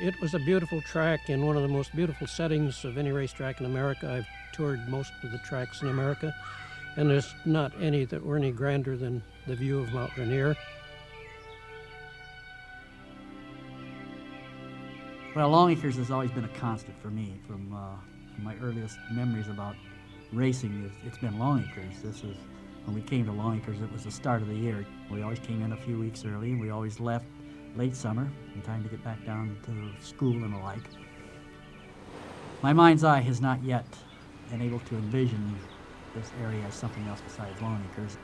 It was a beautiful track in one of the most beautiful settings of any racetrack in America. I've toured most of the tracks in America, and there's not any that were any grander than the view of Mount Rainier. Well, Longacres has always been a constant for me. From my earliest memories about racing, it's been Longacres. This is, when we came to Longacres, it was the start of the year. We always came in a few weeks early. We always left late summer in time to get back down to school and the like. My mind's eye has not yet been able to envision this area as something else besides Longacres.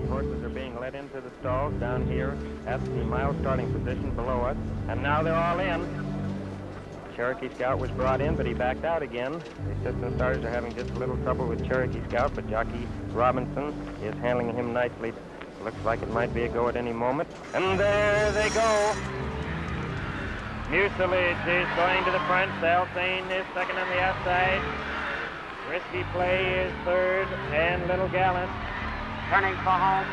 The horses are being led into the stalls down here at the mile starting position below us, and now they're all in. Cherokee Scout was brought in, but he backed out again. The assistant starters are having just a little trouble with Cherokee Scout, but jockey Robinson is handling him nicely. Looks like it might be a go at any moment. And there they go. Mucilage is going to the front. Salsane is second on the outside. Risky Play is third, and Little Gallant. Turning for home,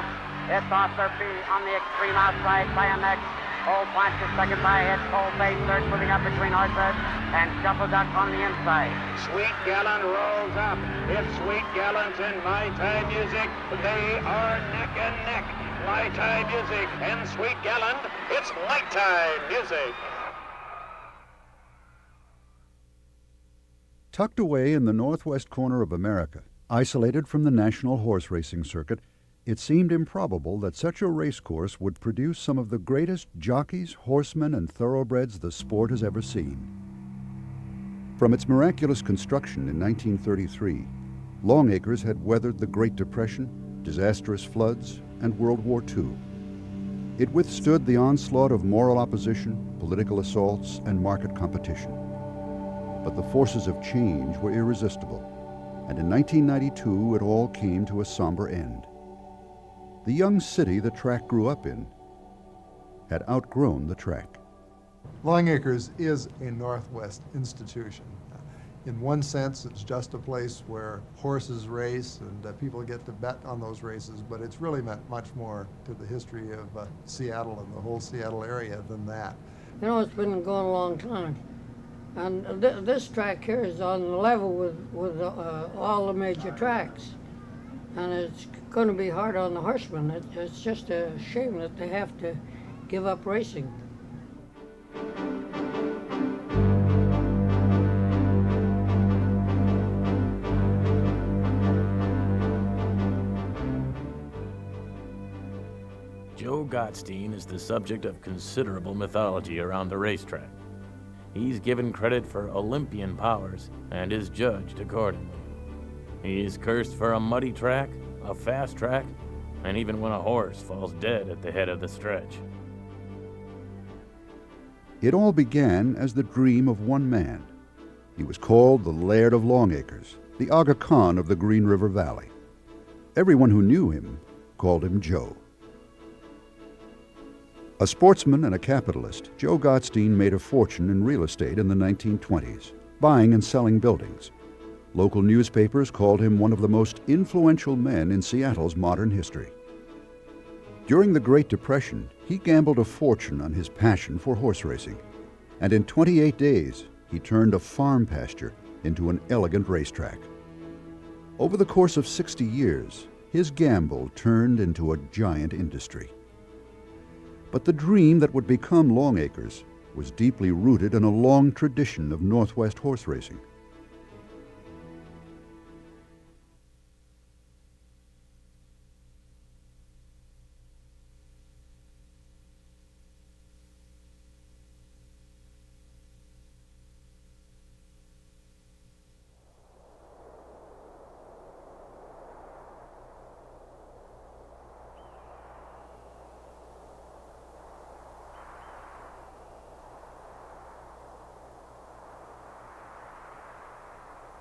it's Arthur B on the extreme outside by a neck. Old Punch is second by a head. Cold Bay third, moving up between horses, and Shuffle Duck on the inside. Sweet Gallant rolls up. It's Sweet Gallant and My Time Music. They are neck and neck. My Time Music and Sweet Gallant. It's My Time Music. Tucked away in the northwest corner of America, isolated from the national horse racing circuit, it seemed improbable that such a racecourse would produce some of the greatest jockeys, horsemen, and thoroughbreds the sport has ever seen. From its miraculous construction in 1933, Longacres had weathered the Great Depression, disastrous floods, and World War II. It withstood the onslaught of moral opposition, political assaults, and market competition. But the forces of change were irresistible, and in 1992 it all came to a somber end. The young city the track grew up in had outgrown the track. Longacres is a Northwest institution. In one sense, it's just a place where horses race and people get to bet on those races, but it's really meant much more to the history of Seattle and the whole Seattle area than that. You know, it's been going a long time. And this track here is on the level with all the major tracks. And it's going to be hard on the horsemen. It's just a shame that they have to give up racing. Joe Gottstein is the subject of considerable mythology around the racetrack. He's given credit for Olympian powers and is judged accordingly. He is cursed for a muddy track, a fast track, and even when a horse falls dead at the head of the stretch. It all began as the dream of one man. He was called the Laird of Longacres, the Aga Khan of the Green River Valley. Everyone who knew him called him Joe. A sportsman and a capitalist, Joe Gottstein made a fortune in real estate in the 1920s, buying and selling buildings. Local newspapers called him one of the most influential men in Seattle's modern history. During the Great Depression, he gambled a fortune on his passion for horse racing, and in 28 days, he turned a farm pasture into an elegant racetrack. Over the course of 60 years, his gamble turned into a giant industry. But the dream that would become Longacres was deeply rooted in a long tradition of Northwest horse racing.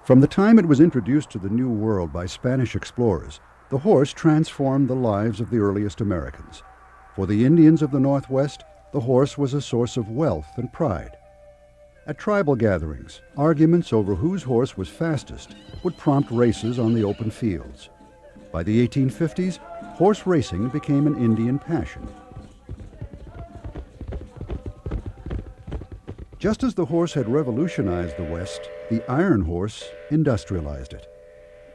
From the time it was introduced to the New World by Spanish explorers, the horse transformed the lives of the earliest Americans. For the Indians of the Northwest, the horse was a source of wealth and pride. At tribal gatherings, arguments over whose horse was fastest would prompt races on the open fields. By the 1850s, horse racing became an Indian passion. Just as the horse had revolutionized the West, the iron horse industrialized it.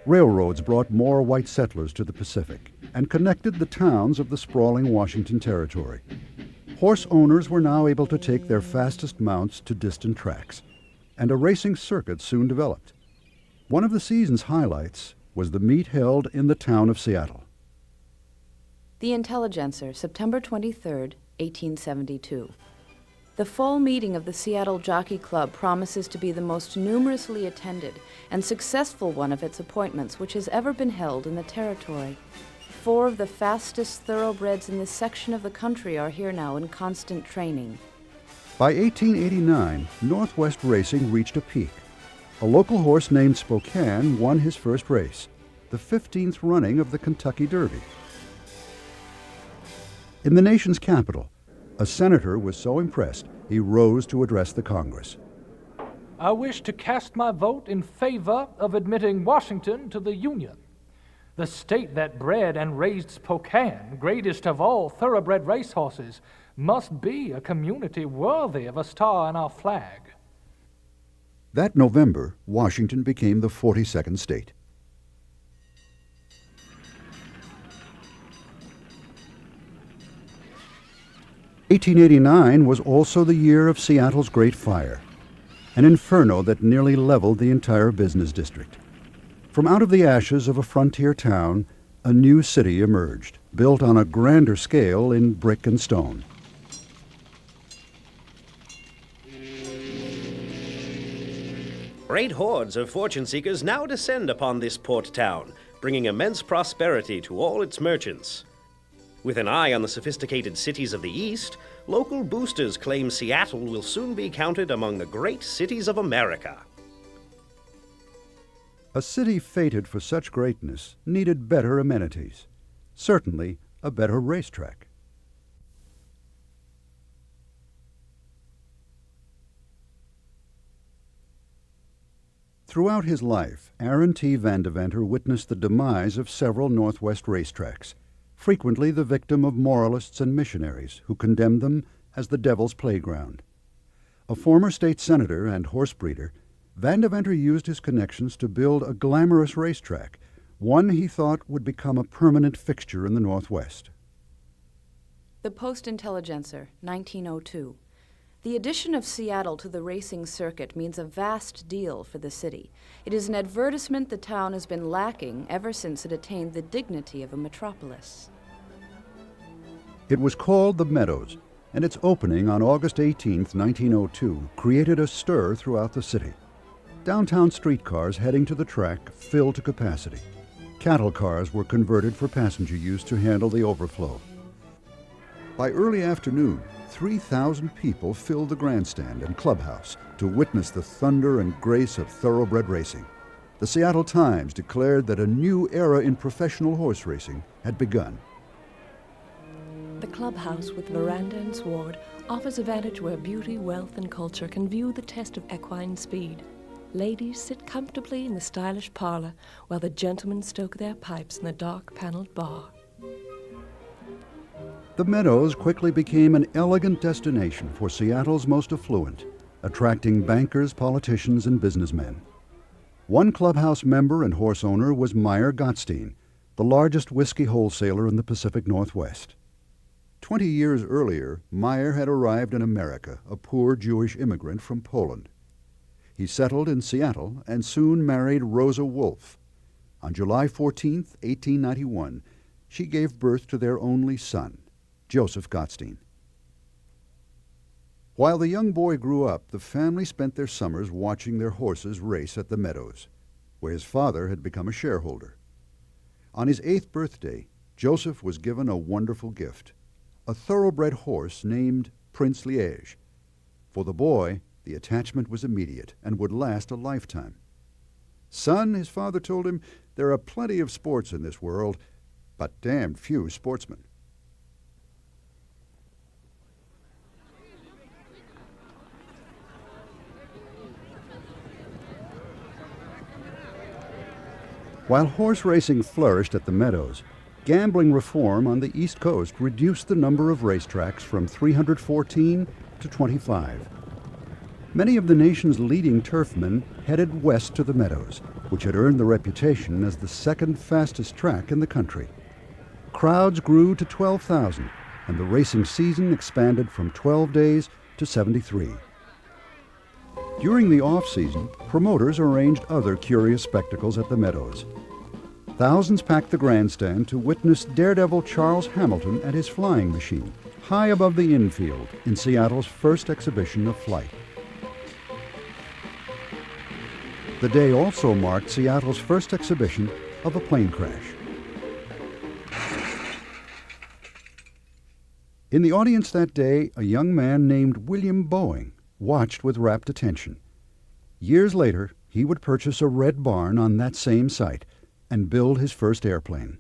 Railroads brought more white settlers to the Pacific and connected the towns of the sprawling Washington Territory. Horse owners were now able to take their fastest mounts to distant tracks, and a racing circuit soon developed. One of the season's highlights was the meet held in the town of Seattle. The Intelligencer, September 23, 1872. The fall meeting of the Seattle Jockey Club promises to be the most numerously attended and successful one of its appointments which has ever been held in the territory. 4 of the fastest thoroughbreds in this section of the country are here now in constant training. By 1889, Northwest racing reached a peak. A local horse named Spokane won his first race, the 15th running of the Kentucky Derby. In the nation's capital, a senator was so impressed he rose to address the Congress. I wish to cast my vote in favor of admitting Washington to the Union. The state that bred and raised Spokane, greatest of all thoroughbred racehorses, must be a community worthy of a star in our flag. That November, Washington became the 42nd state. (1889) was also the year of Seattle's Great Fire, an inferno that nearly leveled the entire business district. From out of the ashes of a frontier town, a new city emerged, built on a grander scale in brick and stone. Great hordes of fortune seekers now descend upon this port town, bringing immense prosperity to all its merchants. With an eye on the sophisticated cities of the East, local boosters claim Seattle will soon be counted among the great cities of America. A city fated for such greatness needed better amenities, certainly a better racetrack. Throughout his life, Aaron T. Vandeventer witnessed the demise of several Northwest racetracks, frequently the victim of moralists and missionaries who condemned them as the devil's playground. A former state senator and horse breeder, Vandeventer used his connections to build a glamorous racetrack, one he thought would become a permanent fixture in the Northwest. The Post-Intelligencer, 1902. The addition of Seattle to the racing circuit means a vast deal for the city. It is an advertisement the town has been lacking ever since it attained the dignity of a metropolis. It was called the Meadows, and its opening on August 18, 1902, created a stir throughout the city. Downtown streetcars heading to the track filled to capacity. Cattle cars were converted for passenger use to handle the overflow. By early afternoon, 3,000 people filled the grandstand and clubhouse to witness the thunder and grace of thoroughbred racing. The Seattle Times declared that a new era in professional horse racing had begun. The clubhouse with veranda and sward offers a vantage where beauty, wealth, and culture can view the test of equine speed. Ladies sit comfortably in the stylish parlor while the gentlemen stoke their pipes in the dark paneled bar. The Meadows quickly became an elegant destination for Seattle's most affluent, attracting bankers, politicians, and businessmen. One clubhouse member and horse owner was Joe Gottstein, the largest whiskey wholesaler in the Pacific Northwest. 20 years earlier, Meyer had arrived in America, a poor Jewish immigrant from Poland. He settled in Seattle and soon married Rosa Wolfe. On July 14, 1891, she gave birth to their only son, Joseph Gottstein. While the young boy grew up, the family spent their summers watching their horses race at the Meadows, where his father had become a shareholder. On his 8th birthday, Joseph was given a wonderful gift, a thoroughbred horse named Prince Liège. For the boy, the attachment was immediate and would last a lifetime. Son, his father told him, there are plenty of sports in this world, but damned few sportsmen. While horse racing flourished at the Meadows, gambling reform on the East Coast reduced the number of racetracks from 314 to 25. Many of the nation's leading turfmen headed west to the Meadows, which had earned the reputation as the second fastest track in the country. Crowds grew to 12,000, and the racing season expanded from 12 days to 73. During the off-season, promoters arranged other curious spectacles at the Meadows. Thousands packed the grandstand to witness daredevil Charles Hamilton at his flying machine, high above the infield in Seattle's first exhibition of flight. The day also marked Seattle's first exhibition of a plane crash. In the audience that day, a young man named William Boeing watched with rapt attention. Years later, he would purchase a red barn on that same site and build his first airplane.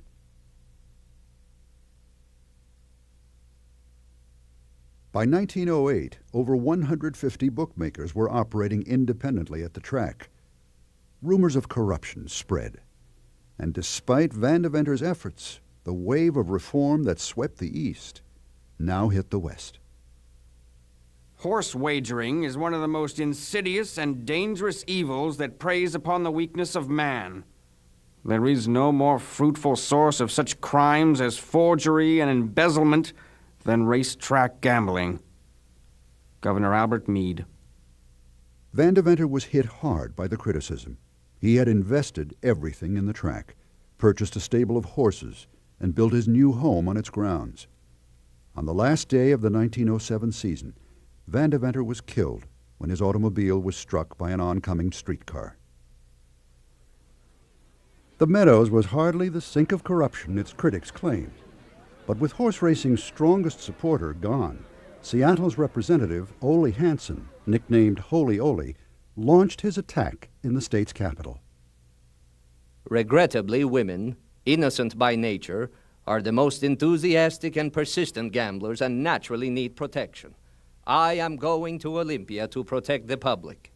By 1908, over 150 bookmakers were operating independently at the track. Rumors of corruption spread, and despite Van Deventer's efforts, the wave of reform that swept the East now hit the West. Horse wagering is one of the most insidious and dangerous evils that preys upon the weakness of man. There is no more fruitful source of such crimes as forgery and embezzlement than racetrack gambling. Governor Albert Meade. Van Deventer was hit hard by the criticism. He had invested everything in the track, purchased a stable of horses, and built his new home on its grounds. On the last day of the 1907 season, Van Deventer was killed when his automobile was struck by an oncoming streetcar. The Meadows was hardly the sink of corruption its critics claimed. But with horse racing's strongest supporter gone, Seattle's representative, Ole Hansen, nicknamed Holy Ole, launched his attack in the state's capital. Regrettably, women, innocent by nature, are the most enthusiastic and persistent gamblers and naturally need protection. I am going to Olympia to protect the public.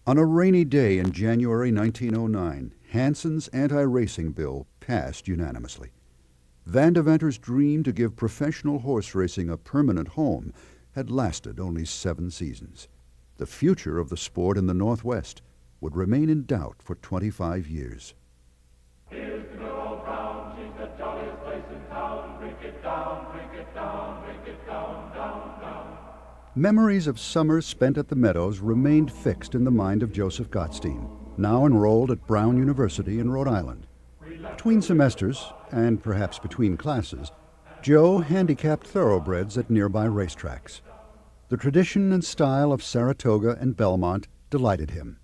On a rainy day in January 1909, Hansen's anti-racing bill passed unanimously. Van Deventer's dream to give professional horse racing a permanent home had lasted only 7 seasons. The future of the sport in the Northwest would remain in doubt for 25 years. Here's the good old Brown, she's the jolliest place in town. Drink it down, drink it down, drink it down, down, down. Memories of summers spent at the Meadows remained fixed in the mind of Joseph Gottstein, now enrolled at Brown University in Rhode Island. Between semesters, and perhaps between classes, Joe handicapped thoroughbreds at nearby racetracks. The tradition and style of Saratoga and Belmont delighted him.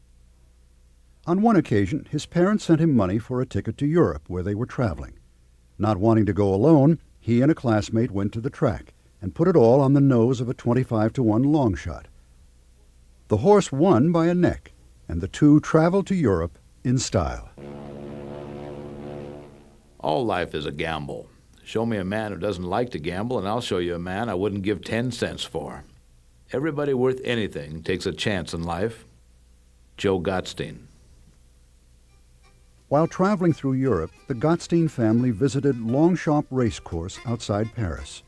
On one occasion, his parents sent him money for a ticket to Europe, where they were traveling. Not wanting to go alone, he and a classmate went to the track and put it all on the nose of a 25-to-1 long shot. The horse won by a neck, and the two traveled to Europe in style. All life is a gamble. Show me a man who doesn't like to gamble, and I'll show you a man I wouldn't give 10 cents for. Everybody worth anything takes a chance in life. Joe Gottstein. While traveling through Europe, the Gottstein family visited Longchamp Racecourse outside Paris.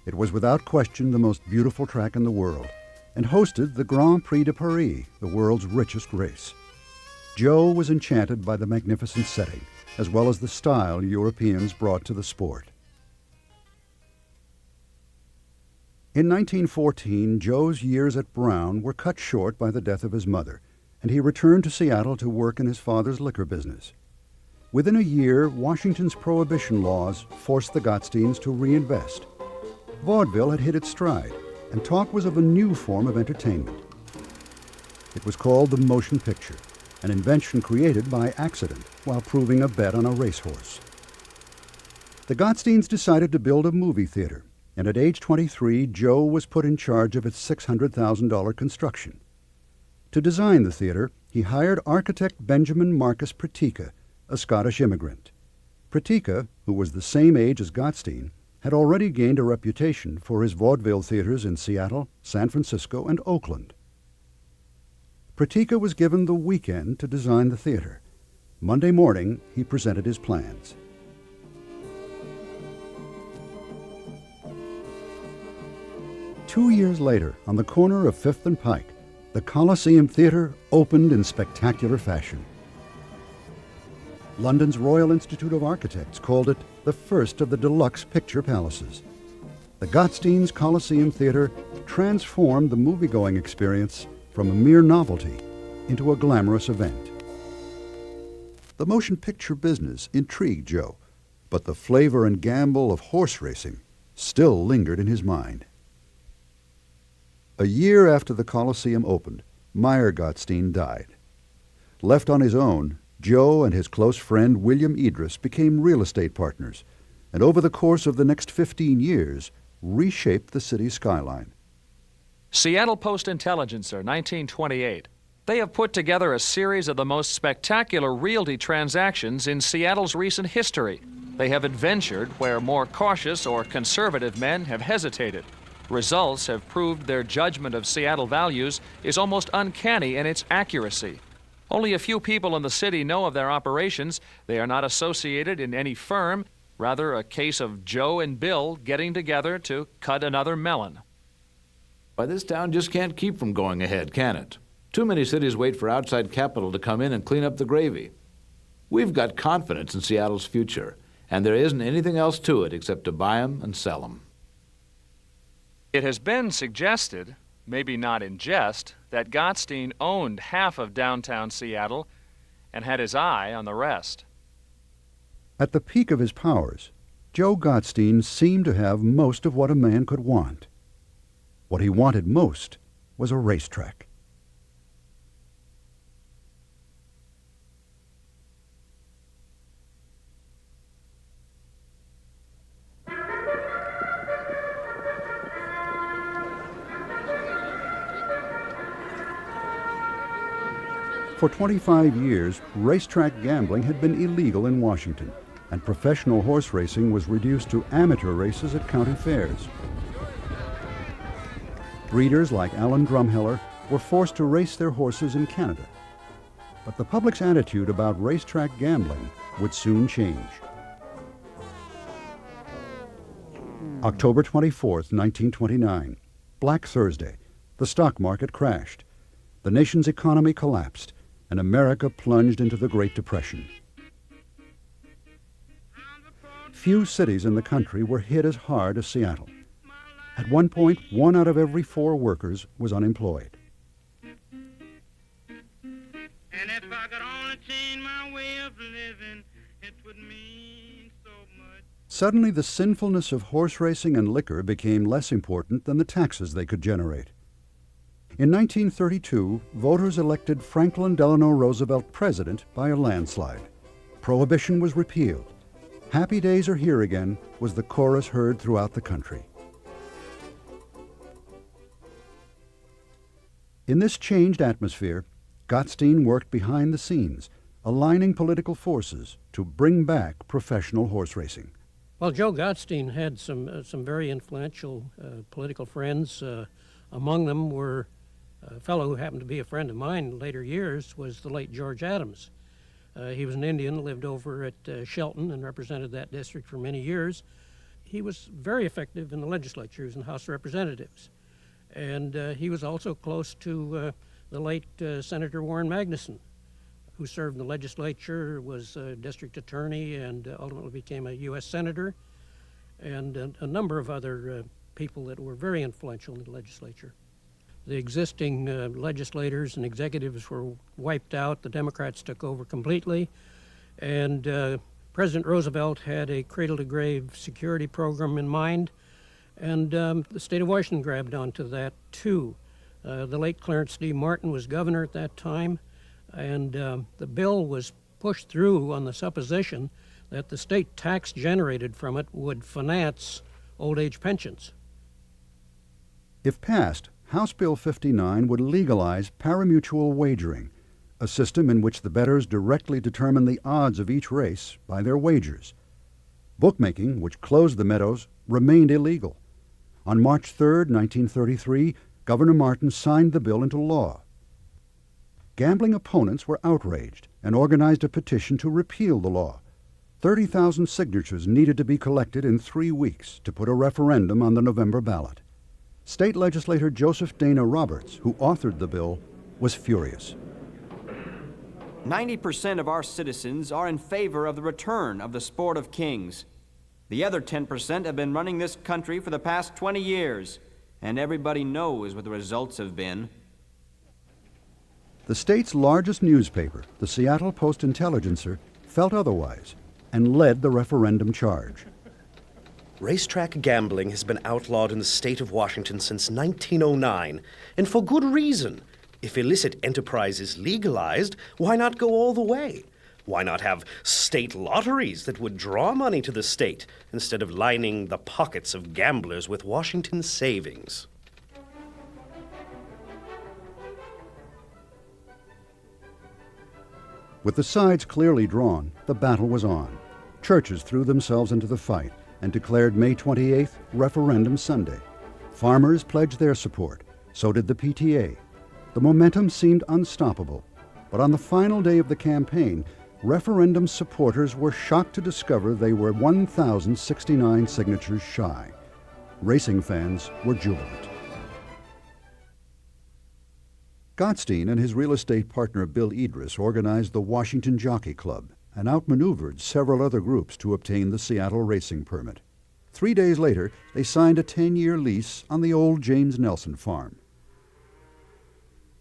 It was without question the most beautiful track in the world, and hosted the Grand Prix de Paris, the world's richest race. Joe was enchanted by the magnificent setting, as well as the style Europeans brought to the sport. In 1914, Joe's years at Brown were cut short by the death of his mother, and he returned to Seattle to work in his father's liquor business. Within a year, Washington's prohibition laws forced the Gottsteins to reinvest. Vaudeville had hit its stride, and talk was of a new form of entertainment. It was called the motion picture, an invention created by accident while proving a bet on a racehorse. The Gottsteins decided to build a movie theater, and at age 23, Joe was put in charge of its $600,000 construction. To design the theater, he hired architect Benjamin Marcus Pratica, a Scottish immigrant. Pratica, who was the same age as Gottstein, had already gained a reputation for his vaudeville theaters in Seattle, San Francisco, and Oakland. Pratica was given the weekend to design the theater. Monday morning, he presented his plans. Two years later, on the corner of 5th and Pike, the Coliseum Theatre opened in spectacular fashion. London's Royal Institute of Architects called it the first of the deluxe picture palaces. The Gottstein's Coliseum Theatre transformed the movie-going experience from a mere novelty into a glamorous event. The motion picture business intrigued Joe, but the flavor and gamble of horse racing still lingered in his mind. A year after the Coliseum opened, Meyer Gottstein died. Left on his own, Joe and his close friend William Idris became real estate partners, and over the course of the next 15 years, reshaped the city's skyline. Seattle Post-Intelligencer, 1928. They have put together a series of the most spectacular realty transactions in Seattle's recent history. They have adventured where more cautious or conservative men have hesitated. Results have proved their judgment of Seattle values is almost uncanny in its accuracy. Only a few people in the city know of their operations. They are not associated in any firm, rather a case of Joe and Bill getting together to cut another melon. Why, this town just can't keep from going ahead, can it? Too many cities wait for outside capital to come in and clean up the gravy. We've got confidence in Seattle's future, and there isn't anything else to it except to buy 'em and sell 'em. It has been suggested, maybe not in jest, that Gottstein owned half of downtown Seattle and had his eye on the rest. At the peak of his powers, Joe Gottstein seemed to have most of what a man could want. What he wanted most was a racetrack. For 25 years, racetrack gambling had been illegal in Washington, and professional horse racing was reduced to amateur races at county fairs. Breeders like Alan Drumheller were forced to race their horses in Canada. But the public's attitude about racetrack gambling would soon change. October 24th, 1929, Black Thursday, the stock market crashed. The nation's economy collapsed, and America plunged into the Great Depression. Few cities in the country were hit as hard as Seattle. At one point, 1 out of every 4 workers was unemployed. And if I could only change my way of living, it would mean so much. Suddenly, the sinfulness of horse racing and liquor became less important than the taxes they could generate. In 1932, voters elected Franklin Delano Roosevelt president by a landslide. Prohibition was repealed. "Happy days are here again" was the chorus heard throughout the country. In this changed atmosphere, Gottstein worked behind the scenes, aligning political forces to bring back professional horse racing. Well, Joe Gottstein had some very influential political friends. Among them were a fellow who happened to be a friend of mine in later years was the late George Adams. He was an Indian, lived over at Shelton and represented that district for many years. He was very effective in the legislature. He was in the House of Representatives. And he was also close to the late Senator Warren Magnuson, who served in the legislature, was a district attorney, and ultimately became a U.S. senator, and a number of other people that were very influential in the legislature. The existing legislators and executives were wiped out. The Democrats took over completely, and President Roosevelt had a cradle-to-grave security program in mind, and the state of Washington grabbed onto that too. The late Clarence D. Martin was governor at that time, and the bill was pushed through on the supposition that the state tax generated from it would finance old age pensions. If passed, House Bill 59 would legalize parimutuel wagering, a system in which the bettors directly determine the odds of each race by their wagers. Bookmaking, which closed the Meadows, remained illegal. On March 3, 1933, Governor Martin signed the bill into law. Gambling opponents were outraged, and organized a petition to repeal the law. 30,000 signatures needed to be collected in 3 weeks to put a referendum on the November ballot. State legislator Joseph Dana Roberts, who authored the bill, was furious. 90% of our citizens are in favor of the return of the sport of kings. The other 10% have been running this country for the past 20 years, and everybody knows what the results have been. The state's largest newspaper, the Seattle Post-Intelligencer, felt otherwise and led the referendum charge. Racetrack gambling has been outlawed in the state of Washington since 1909, and for good reason. If illicit enterprise is legalized, why not go all the way? Why not have state lotteries that would draw money to the state instead of lining the pockets of gamblers with Washington savings? With the sides clearly drawn, the battle was on. Churches threw themselves into the fight and declared May 28th Referendum Sunday. Farmers pledged their support. So did the PTA. The momentum seemed unstoppable. But on the final day of the campaign, referendum supporters were shocked to discover they were 1,069 signatures shy. Racing fans were jubilant. Gottstein and his real estate partner Bill Idris organized the Washington Jockey Club and outmaneuvered several other groups to obtain the Seattle racing permit. 3 days later, they signed a 10-year lease on the old James Nelson farm.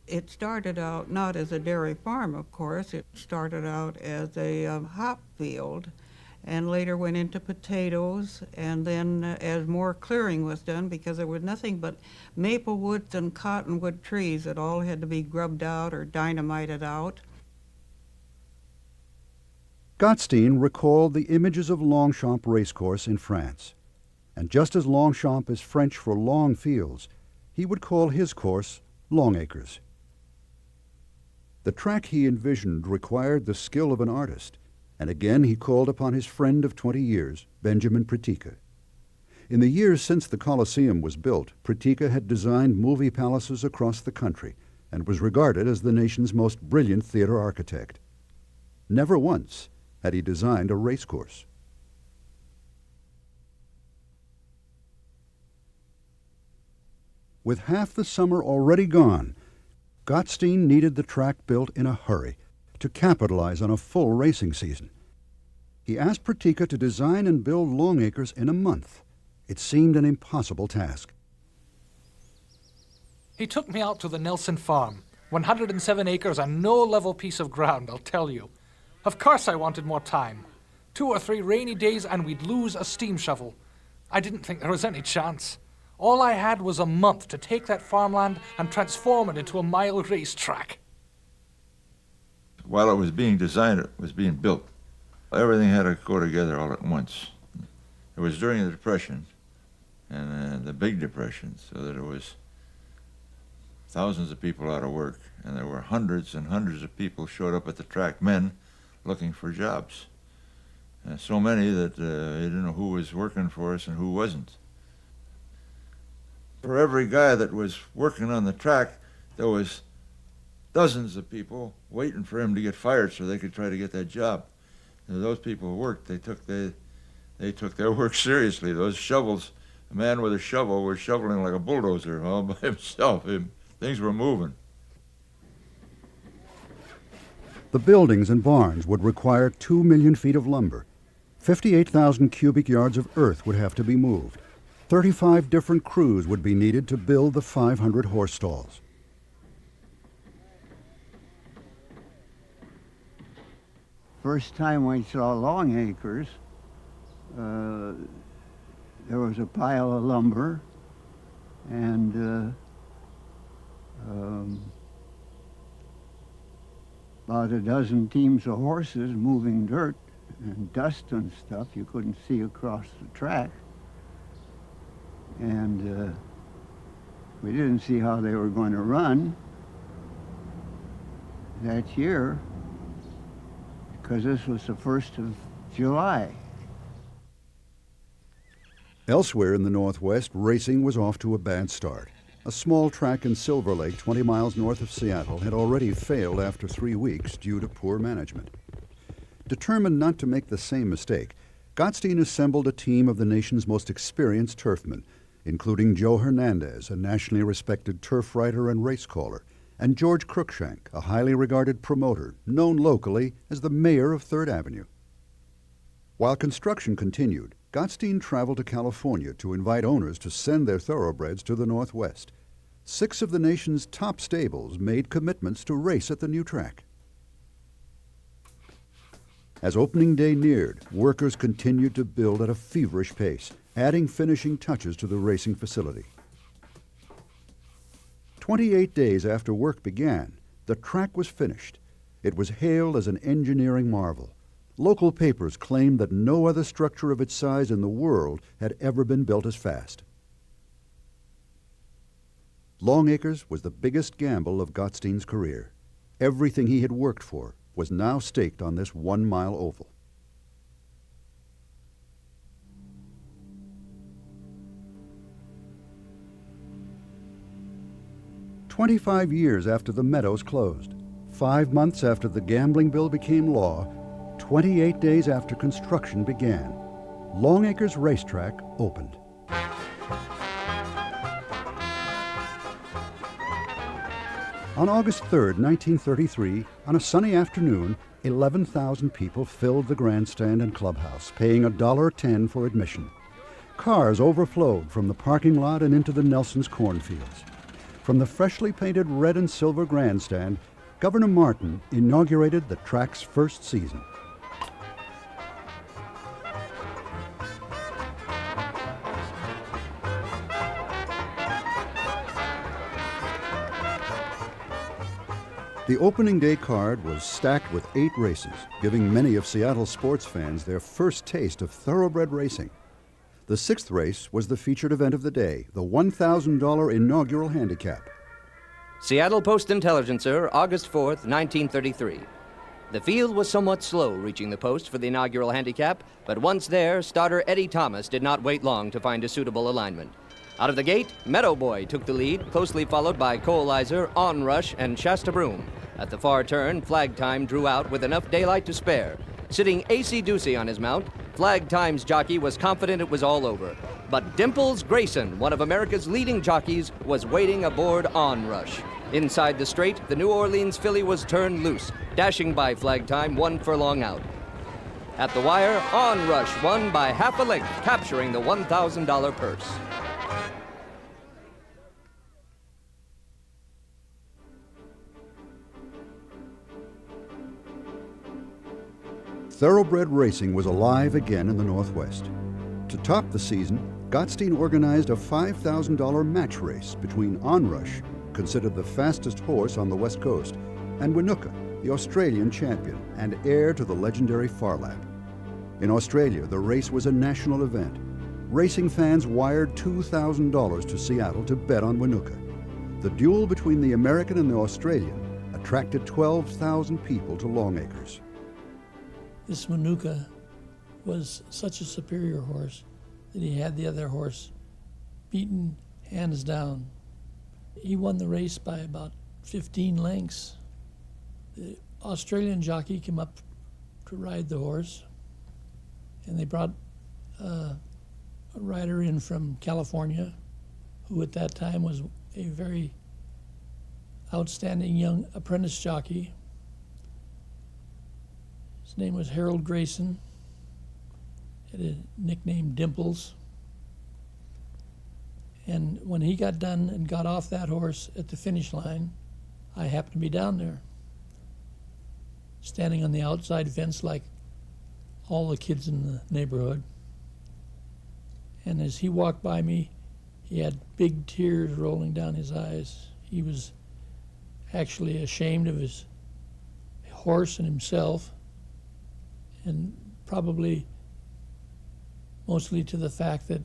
It started out not as a dairy farm, of course. It started out as a hop field and later went into potatoes, and then as more clearing was done, because there was nothing but maple woods and cottonwood trees that all had to be grubbed out or dynamited out. Gottstein recalled the images of Longchamp Racecourse in France. And just as Longchamp is French for long fields, he would call his course Longacres. The track he envisioned required the skill of an artist, and again he called upon his friend of 20 years, Benjamin Pratica. In the years since the Coliseum was built, Pratica had designed movie palaces across the country and was regarded as the nation's most brilliant theater architect. Never once had he designed a racecourse. With half the summer already gone, Gottstein needed the track built in a hurry to capitalize on a full racing season. He asked Pratica to design and build Longacres in a month. It seemed an impossible task. He took me out to the Nelson farm. 107 acres and no level piece of ground, I'll tell you. Of course I wanted more time. 2 or 3 rainy days and we'd lose a steam shovel. I didn't think there was any chance. All I had was a month to take that farmland and transform it into a mile racetrack. While it was being designed, it was being built. Everything had to go together all at once. It was during the Depression, and the big Depression, so that it was thousands of people out of work, and there were hundreds and hundreds of people showed up at the track, men looking for jobs. And so many that you didn't know who was working for us and who wasn't. For every guy that was working on the track, there was dozens of people waiting for him to get fired so they could try to get that job. And those people who worked, they took their work seriously. Those shovels, a man with a shovel was shoveling like a bulldozer all by himself. Things were moving. The buildings and barns would require 2 million feet of lumber. 58,000 cubic yards of earth would have to be moved. 35 different crews would be needed to build the 500 horse stalls. First time I saw Longacres, there was a pile of lumber and about a dozen teams of horses moving dirt and dust and stuff you couldn't see across the track. And we didn't see how they were going to run that year because this was the 1st of July. Elsewhere in the Northwest, racing was off to a bad start. a small track in Silver Lake, 20 miles north of Seattle, had already failed after 3 weeks due to poor management. Determined not to make the same mistake, Gottstein assembled a team of the nation's most experienced turfmen, including Joe Hernandez, a nationally respected turf rider and race caller, and George Cruikshank, a highly regarded promoter, known locally as the mayor of 3rd Avenue. While construction continued, Gottstein traveled to California to invite owners to send their thoroughbreds to the Northwest. 6 of the nation's top stables made commitments to race at the new track. As opening day neared, workers continued to build at a feverish pace, adding finishing touches to the racing facility. 28 days after work began, the track was finished. It was hailed as an engineering marvel. Local papers claimed that no other structure of its size in the world had ever been built as fast. Longacres was the biggest gamble of Gottstein's career. Everything he had worked for was now staked on this 1-mile oval. "25 years after the Meadows closed, 5 months after the gambling bill became law, 28 days after construction began, Longacres Race Track opened. On August 3, 1933, on a sunny afternoon, 11,000 people filled the grandstand and clubhouse, paying $1.10 for admission. Cars overflowed from the parking lot and into the Nelson's cornfields. From the freshly painted red and silver grandstand, Governor Martin inaugurated the track's first season. The opening day card was stacked with 8 races, giving many of Seattle's sports fans their first taste of thoroughbred racing. The 6th race was the featured event of the day, the $1,000 inaugural handicap. Seattle Post-Intelligencer, August 4th, 1933. The field was somewhat slow reaching the post for the inaugural handicap, but once there, starter Eddie Thomas did not wait long to find a suitable alignment. Out of the gate, Meadow Boy took the lead, closely followed by Coalizer, Onrush, and Shasta Broom. At the far turn, Flag Time drew out with enough daylight to spare. Sitting AC Ducey on his mount, Flag Time's jockey was confident it was all over. But Dimples Grayson, one of America's leading jockeys, was waiting aboard Onrush. Inside the straight, the New Orleans filly was turned loose, dashing by Flag Time 1 furlong out. At the wire, Onrush won by half a length, capturing the $1,000 purse. Thoroughbred racing was alive again in the Northwest. To top the season, Gottstein organized a $5,000 match race between Onrush, considered the fastest horse on the West Coast, and Winuka, the Australian champion and heir to the legendary Farlap. In Australia, the race was a national event. Racing fans wired $2,000 to Seattle to bet on Winuka. The duel between the American and the Australian attracted 12,000 people to Longacres. This Winuka was such a superior horse that he had the other horse beaten hands down. He won the race by about 15 lengths. The Australian jockey came up to ride the horse, and they brought a rider in from California, who at that time was a very outstanding young apprentice jockey. His name was Harold Grayson, had a nickname Dimples. And when he got done and got off that horse at the finish line, I happened to be down there, standing on the outside fence like all the kids in the neighborhood. And as he walked by me, he had big tears rolling down his eyes. He was actually ashamed of his horse and himself, and probably mostly to the fact that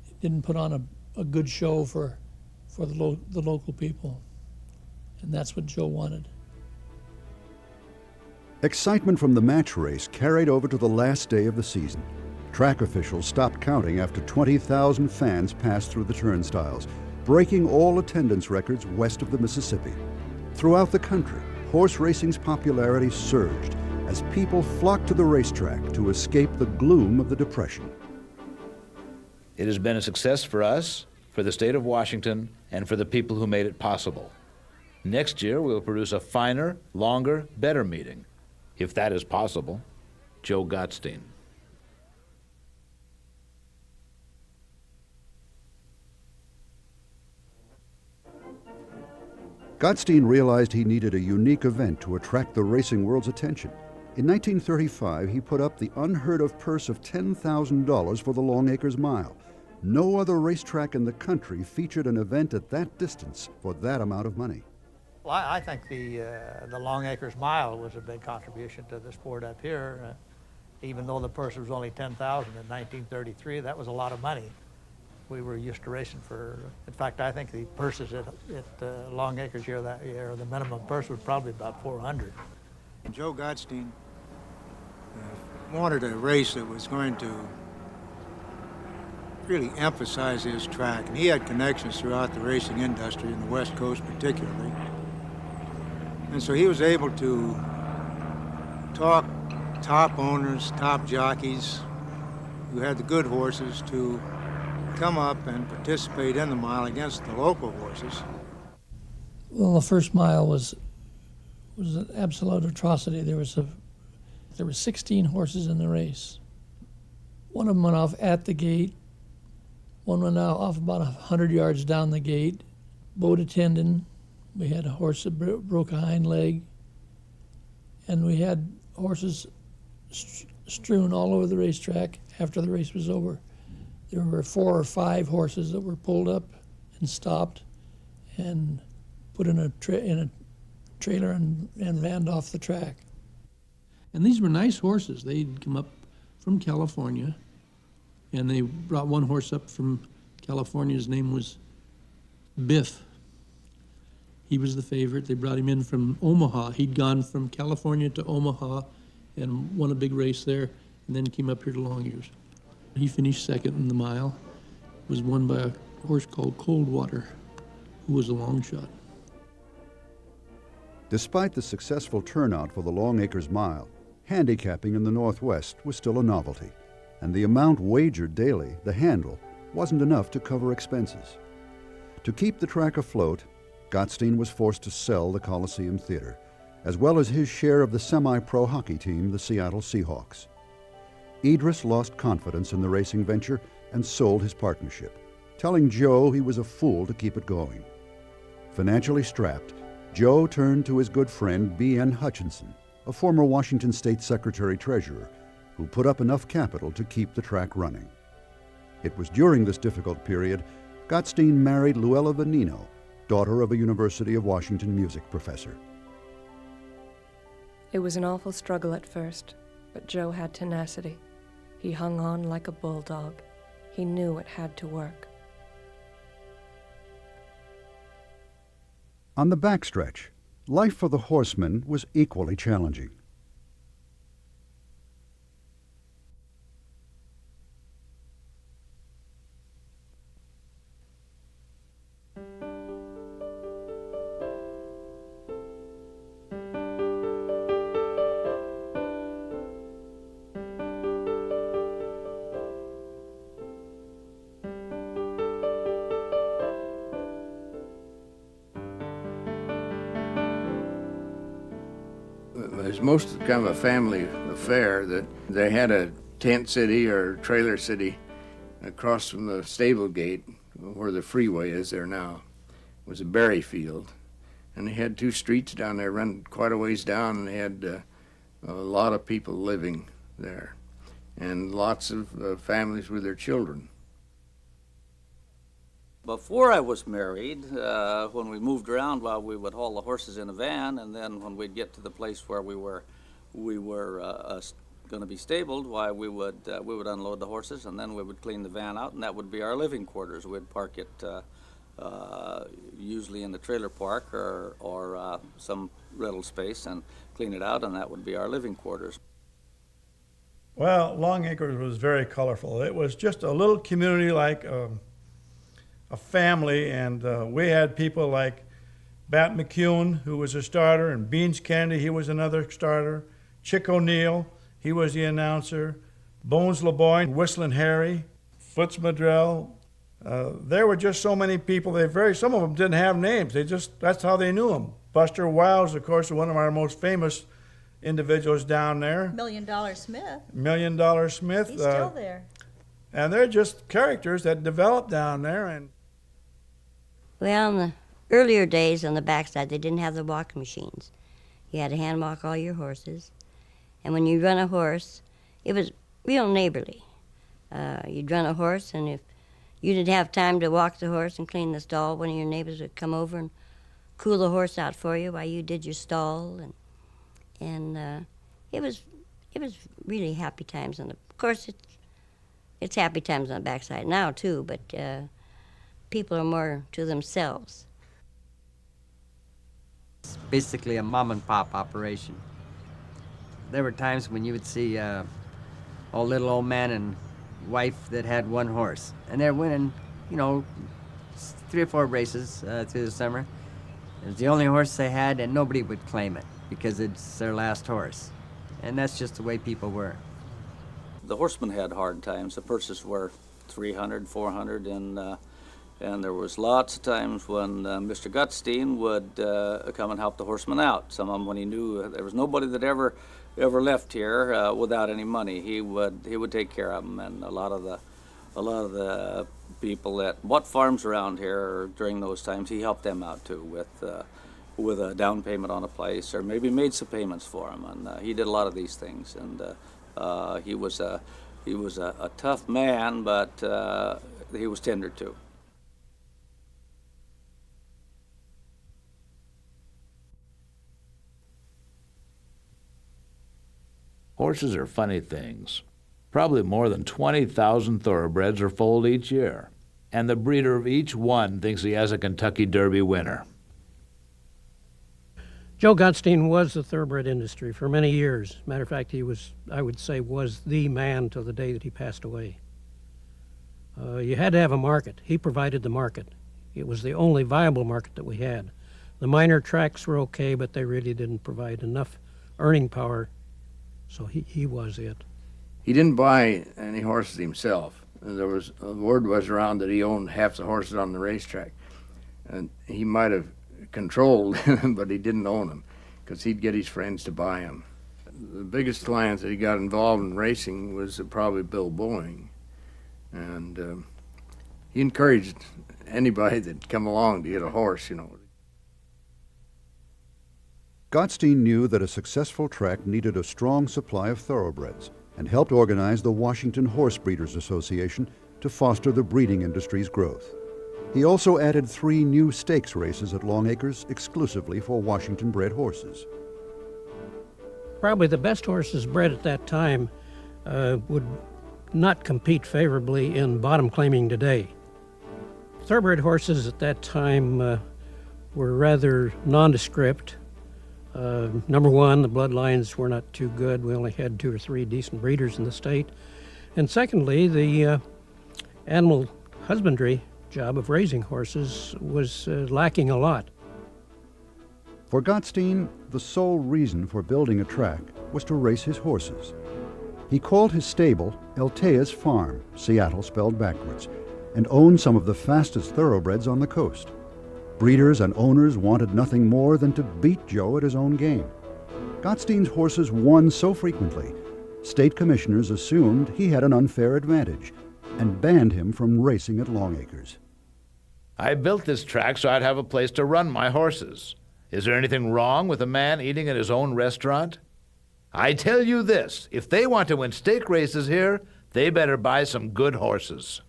he didn't put on a good show for the local people. And that's what Joe wanted. Excitement from the match race carried over to the last day of the season. Track officials stopped counting after 20,000 fans passed through the turnstiles, breaking all attendance records west of the Mississippi. Throughout the country, horse racing's popularity surged as people flocked to the racetrack to escape the gloom of the Depression. It has been a success for us, for the state of Washington, and for the people who made it possible. Next year, we'll produce a finer, longer, better meeting, if that is possible. Joe Gottstein. Gottstein realized he needed a unique event to attract the racing world's attention. In 1935, he put up the unheard-of purse of $10,000 for the Longacres Mile. No other racetrack in the country featured an event at that distance for that amount of money. Well, I think the Longacres Mile was a big contribution to the sport up here. Even though the purse was only $10,000 in 1933, that was a lot of money. We were used to racing for, in fact, I think the purses at Longacres that year, the minimum purse was probably about $400. Joe Gottstein wanted a race that was going to really emphasize his track, and he had connections throughout the racing industry in the West Coast particularly. And so he was able to talk top owners, top jockeys who had the good horses to come up and participate in the mile against the local horses. Well, the first mile was an absolute atrocity. There were 16 horses in the race. One of them went off at the gate. One went off about 100 yards down the gate. Bowed a tendon. We had a horse that broke a hind leg. And we had horses strewn all over the racetrack after the race was over. There were 4 or 5 horses that were pulled up and stopped and put in a trailer and ran off the track. And these were nice horses. They'd come up from California, and they brought one horse up from California. His name was Biff. He was the favorite. They brought him in from Omaha. He'd gone from California to Omaha and won a big race there, and then came up here to Longacres. He finished second in the mile. It was won by a horse called Coldwater, who was a long shot. Despite the successful turnout for the Longacres Mile, handicapping in the Northwest was still a novelty, and the amount wagered daily, the handle, wasn't enough to cover expenses. To keep the track afloat, Gottstein was forced to sell the Coliseum Theater, as well as his share of the semi-pro hockey team, the Seattle Seahawks. Idris lost confidence in the racing venture and sold his partnership, telling Joe he was a fool to keep it going. Financially strapped, Joe turned to his good friend B.N. Hutchinson, a former Washington State Secretary-Treasurer, who put up enough capital to keep the track running. It was during this difficult period Gottstein married Luella Venino, daughter of a University of Washington music professor. It was an awful struggle at first, but Joe had tenacity. He hung on like a bulldog. He knew it had to work. On the backstretch, life for the horsemen was equally challenging. It's most kind of a family affair that they had a tent city or trailer city across from the stable gate where the freeway is there now. It was a berry field. And they had 2 streets down there, run quite a ways down, and they had a lot of people living there and lots of families with their children. Before I was married, when we moved around, we would haul the horses in a van, and then when we'd get to the place where we were going to be stabled, we would unload the horses, and then we would clean the van out, and that would be our living quarters. We'd park it usually in the trailer park or some rental space and clean it out, and that would be our living quarters. Well, Longacres was very colorful. It was just a little community like a a family, and we had people like Bat McCune, who was a starter, and Beans Kennedy, he was another starter. Chick O'Neill, he was the announcer. Bones LeBoyne, Whistling Harry, Foots Madrell. There were just so many people. Some of them didn't have names. That's how they knew them. Buster Wiles, of course, one of our most famous individuals down there. $1 Million Smith. $1 Million Smith. He's still there. And they're just characters that developed down there. And well, in the earlier days on the backside, they didn't have the walking machines. You had to hand walk all your horses. And when you run a horse, it was real neighborly. You'd run a horse, and if you didn't have time to walk the horse and clean the stall, one of your neighbors would come over and cool the horse out for you while you did your stall. And it was really happy times. And of course, it's happy times on the backside now, too, but people are more to themselves. It's basically a mom-and-pop operation. There were times when you would see a little old man and wife that had one horse, and they're winning, 3 or 4 races through the summer. It was the only horse they had, and nobody would claim it because it's their last horse. And that's just the way people were. The horsemen had hard times. The purses were 300, 400, and there was lots of times when Mr. Gottstein would come and help the horsemen out. Some of them, when he knew there was nobody that ever left here without any money, he would take care of them. And a lot of the people that bought farms around here during those times, he helped them out too with a down payment on a place, or maybe made some payments for them. And he did a lot of these things. And he was a tough man, but he was tender too. Horses are funny things. Probably more than 20,000 thoroughbreds are foaled each year, and the breeder of each one thinks he has a Kentucky Derby winner. Joe Gottstein was the thoroughbred industry for many years. Matter of fact, he was, I would say, was the man till the day that he passed away. You had to have a market. He provided the market. It was the only viable market that we had. The minor tracks were okay, but they really didn't provide enough earning power, so he was it. He didn't buy any horses himself. There was word was around that he owned half the horses on the racetrack, and he might have controlled them, but he didn't own them because he'd get his friends to buy them. The biggest clients that he got involved in racing was probably Bill Boeing, and he encouraged anybody that'd come along to get a horse, Gottstein knew that a successful track needed a strong supply of thoroughbreds and helped organize the Washington Horse Breeders Association to foster the breeding industry's growth. He also added 3 new stakes races at Longacres exclusively for Washington-bred horses. Probably the best horses bred at that time would not compete favorably in bottom claiming today. Thoroughbred horses at that time were rather nondescript. Number one, the bloodlines were not too good. We only had 2 or 3 decent breeders in the state. And secondly, the animal husbandry job of raising horses was lacking a lot. For Gottstein, the sole reason for building a track was to race his horses. He called his stable Altea's Farm, Seattle spelled backwards, and owned some of the fastest thoroughbreds on the coast. Breeders and owners wanted nothing more than to beat Joe at his own game. Gottstein's horses won so frequently, state commissioners assumed he had an unfair advantage and banned him from racing at Longacres. I built this track so I'd have a place to run my horses. Is there anything wrong with a man eating at his own restaurant? I tell you this, if they want to win stake races here, they better buy some good horses.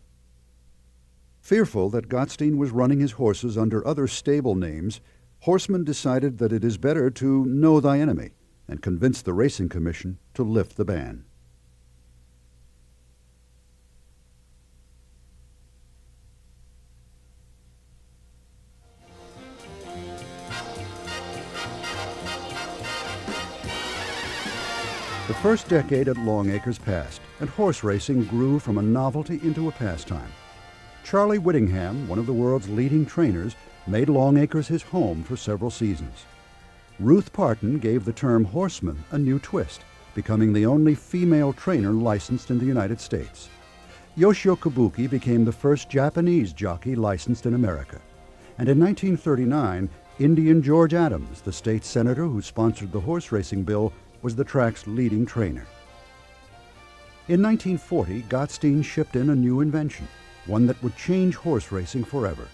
Fearful that Gottstein was running his horses under other stable names, horsemen decided that it is better to know thy enemy and convince the Racing Commission to lift the ban. The first decade at Longacres passed, and horse racing grew from a novelty into a pastime. Charlie Whittingham, one of the world's leading trainers, made Longacres his home for several seasons. Ruth Parton gave the term horseman a new twist, becoming the only female trainer licensed in the United States. Yoshio Kabuki became the first Japanese jockey licensed in America. And in 1939, Indian George Adams, the state senator who sponsored the horse racing bill, was the track's leading trainer. In 1940, Gottstein shipped in a new invention, one that would change horse racing forever.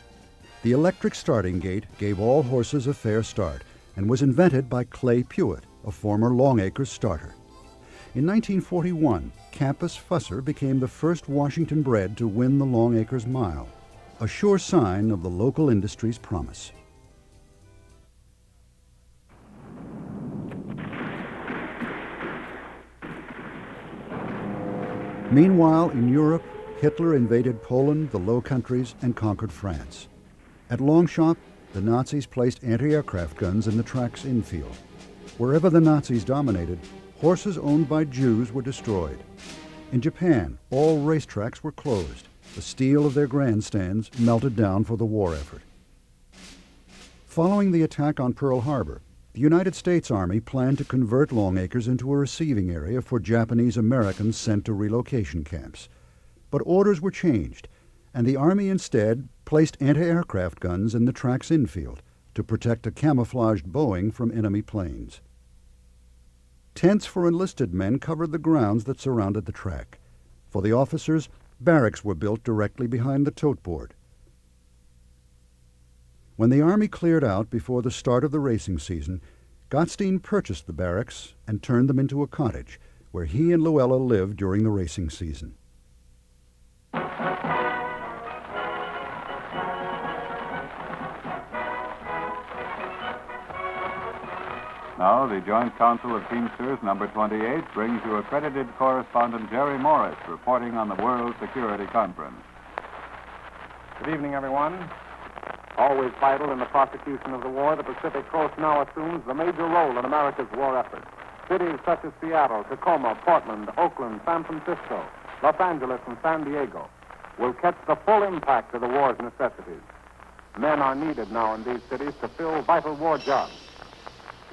The electric starting gate gave all horses a fair start and was invented by Clay Pewitt, a former Longacres starter. In 1941, Campus Fusser became the first Washington bred to win the Longacres Mile, a sure sign of the local industry's promise. Meanwhile, in Europe, Hitler invaded Poland, the Low Countries, and conquered France. At Longchamp, the Nazis placed anti-aircraft guns in the track's infield. Wherever the Nazis dominated, horses owned by Jews were destroyed. In Japan, all racetracks were closed. The steel of their grandstands melted down for the war effort. Following the attack on Pearl Harbor, the United States Army planned to convert Longacres into a receiving area for Japanese Americans sent to relocation camps. But orders were changed, and the Army instead placed anti-aircraft guns in the track's infield to protect a camouflaged Boeing from enemy planes. Tents for enlisted men covered the grounds that surrounded the track. For the officers, barracks were built directly behind the tote board. When the Army cleared out before the start of the racing season, Gottstein purchased the barracks and turned them into a cottage where he and Luella lived during the racing season. Now, the Joint Council of Teamsters, number 28, brings you accredited correspondent Jerry Morris reporting on the World Security Conference. Good evening, everyone. Always vital in the prosecution of the war, the Pacific Coast now assumes the major role in America's war effort. Cities such as Seattle, Tacoma, Portland, Oakland, San Francisco, Los Angeles, and San Diego will catch the full impact of the war's necessities. Men are needed now in these cities to fill vital war jobs.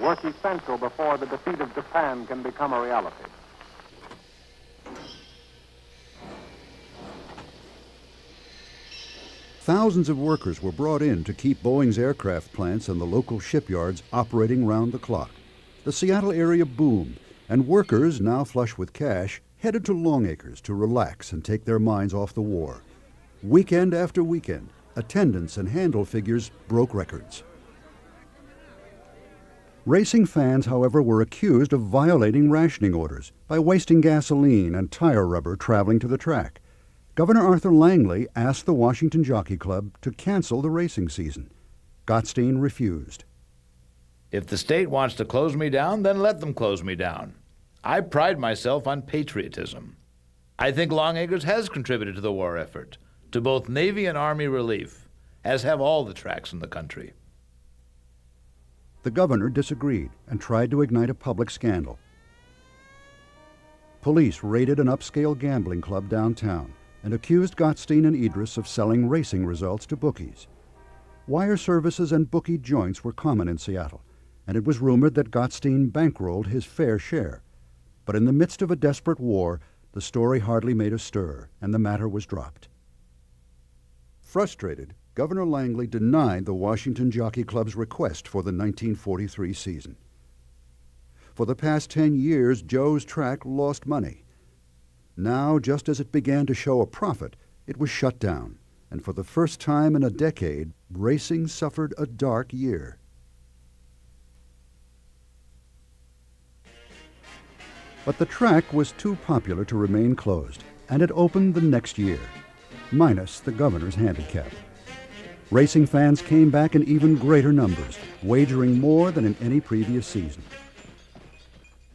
Work essential before the defeat of Japan can become a reality. Thousands of workers were brought in to keep Boeing's aircraft plants and the local shipyards operating round the clock. The Seattle area boomed, and workers, now flush with cash, headed to Longacres to relax and take their minds off the war. Weekend after weekend, attendance and handle figures broke records. Racing fans, however, were accused of violating rationing orders by wasting gasoline and tire rubber traveling to the track. Governor Arthur Langley asked the Washington Jockey Club to cancel the racing season. Gottstein refused. If the state wants to close me down, then let them close me down. I pride myself on patriotism. I think Longacres has contributed to the war effort, to both Navy and Army relief, as have all the tracks in the country. The governor disagreed and tried to ignite a public scandal. Police raided an upscale gambling club downtown and accused Gottstein and Idris of selling racing results to bookies. Wire services and bookie joints were common in Seattle, and it was rumored that Gottstein bankrolled his fair share. But in the midst of a desperate war, the story hardly made a stir, and the matter was dropped. Frustrated, Governor Langley denied the Washington Jockey Club's request for the 1943 season. For the past 10 years, Joe's track lost money. Now, just as it began to show a profit, it was shut down, and for the first time in a decade, racing suffered a dark year. But the track was too popular to remain closed, and it opened the next year, minus the governor's handicap. Racing fans came back in even greater numbers, wagering more than in any previous season.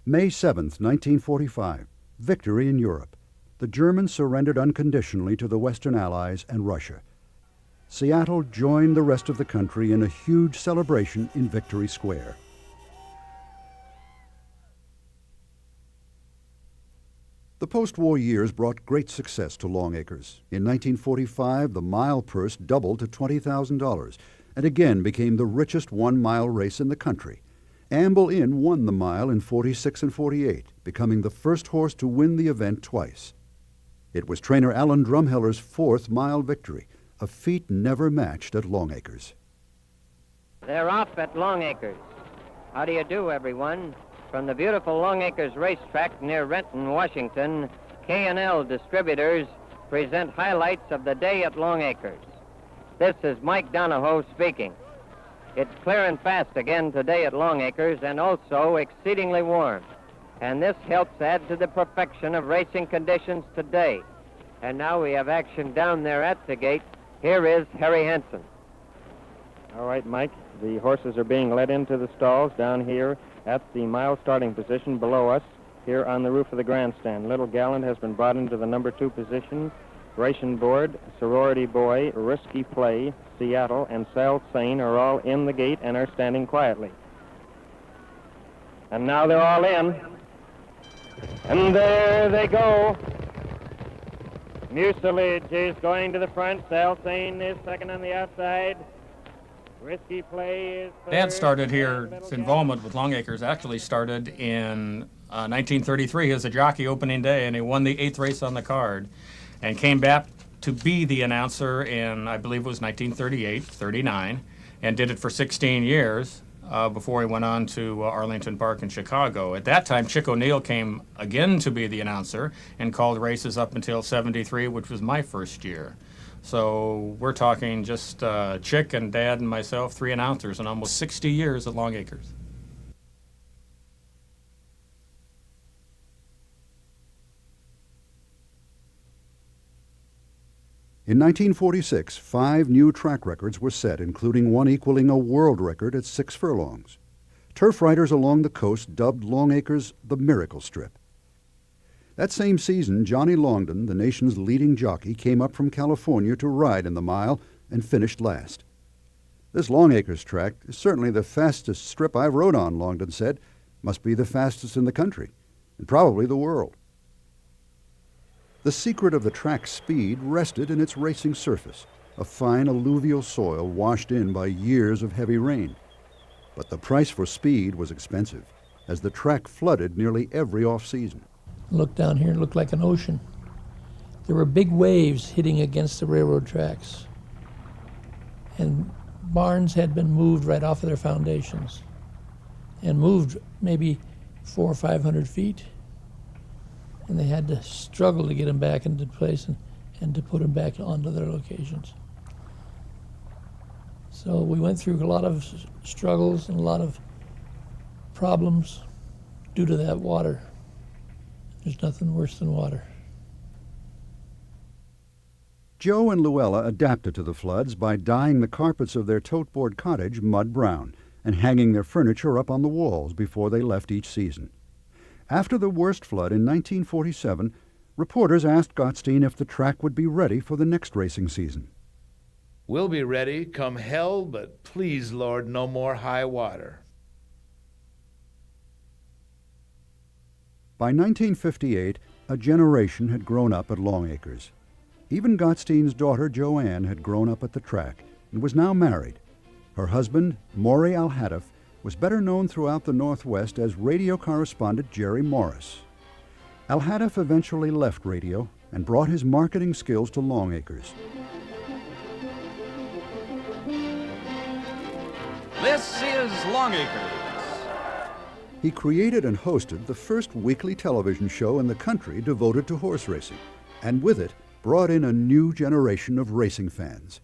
May 7th, 1945, victory in Europe. The Germans surrendered unconditionally to the Western Allies and Russia. Seattle joined the rest of the country in a huge celebration in Victory Square. The post-war years brought great success to Longacres. In 1945, the mile purse doubled to $20,000 and again became the richest one-mile race in the country. Amble Inn won the mile in 46 and 48, becoming the first horse to win the event twice. It was trainer Alan Drumheller's fourth mile victory, a feat never matched at Longacres. They're off at Longacres. How do you do, everyone? From the beautiful Longacres Race Track near Renton, Washington, K&L Distributors present highlights of the day at Longacres. This is Mike Donahoe speaking. It's clear and fast again today at Longacres and also exceedingly warm. And this helps add to the perfection of racing conditions today. And now we have action down there at the gate. Here is Harry Henson. All right, Mike, the horses are being led into the stalls down here at the mile starting position below us, here on the roof of the grandstand. Little Gallant has been brought into the number 2 position. Ration Board, Sorority Boy, Risky Play, Seattle, and Sal Sane are all in the gate and are standing quietly. And now they're all in. And there they go. Mucilage is going to the front. Sal Sane is second on the outside. Risky Play is third. Dad started here, his involvement with Longacres actually started in 1933 as a jockey opening day, and he won the 8th race on the card and came back to be the announcer in, I believe it was 1938, 39, and did it for 16 years before he went on to Arlington Park in Chicago. At that time, Chick O'Neill came again to be the announcer and called races up until 73, which was my first year. So we're talking just Chick and Dad and myself, 3 announcers, and almost 60 years at Longacres. In 1946, 5 new track records were set, including one equaling a world record at 6 furlongs. Turf riders along the coast dubbed Longacres the Miracle Strip. That same season, Johnny Longden, the nation's leading jockey, came up from California to ride in the mile and finished last. This Longacres track is certainly the fastest strip I've rode on, Longden said. Must be the fastest in the country, and probably the world. The secret of the track's speed rested in its racing surface, a fine alluvial soil washed in by years of heavy rain. But the price for speed was expensive, as the track flooded nearly every off-season. Look down here, it looked like an ocean. There were big waves hitting against the railroad tracks. And barns had been moved right off of their foundations and moved maybe 400 or 500 feet. And they had to struggle to get them back into place and to put them back onto their locations. So we went through a lot of struggles and a lot of problems due to that water. There's nothing worse than water. Joe and Luella adapted to the floods by dyeing the carpets of their tote-board cottage mud brown and hanging their furniture up on the walls before they left each season. After the worst flood in 1947, reporters asked Gottstein if the track would be ready for the next racing season. We'll be ready, come hell, but please, Lord, no more high water. By 1958, a generation had grown up at Longacres. Even Gottstein's daughter, Joanne, had grown up at the track and was now married. Her husband, Maury Alhadeff, was better known throughout the Northwest as radio correspondent Jerry Morris. Alhadeff eventually left radio and brought his marketing skills to Longacres. This is Longacres. He created and hosted the first weekly television show in the country devoted to horse racing, and with it brought in a new generation of racing fans.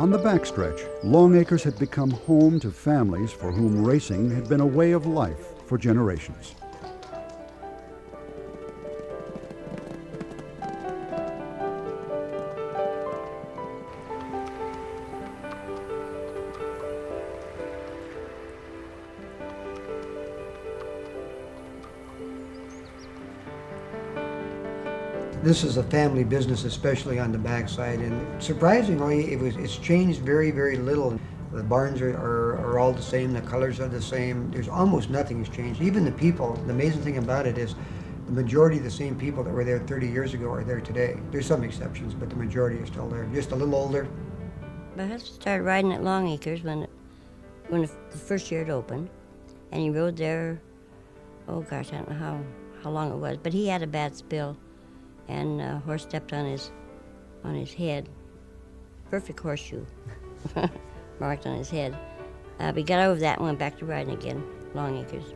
On the backstretch, Longacres had become home to families for whom racing had been a way of life for generations. This is a family business, especially on the backside, and surprisingly, it's changed very, very little. The barns are all the same, the colors are the same, there's almost nothing has changed. Even the people, the amazing thing about it is the majority of the same people that were there 30 years ago are there today. There's some exceptions, but the majority are still there, just a little older. My husband started riding at Longacres when the first year it opened, and he rode there, oh gosh, I don't know how long it was, but he had a bad spill. And a horse stepped on his head. Perfect horseshoe marked on his head. But he got over that and went back to riding again, Longacres.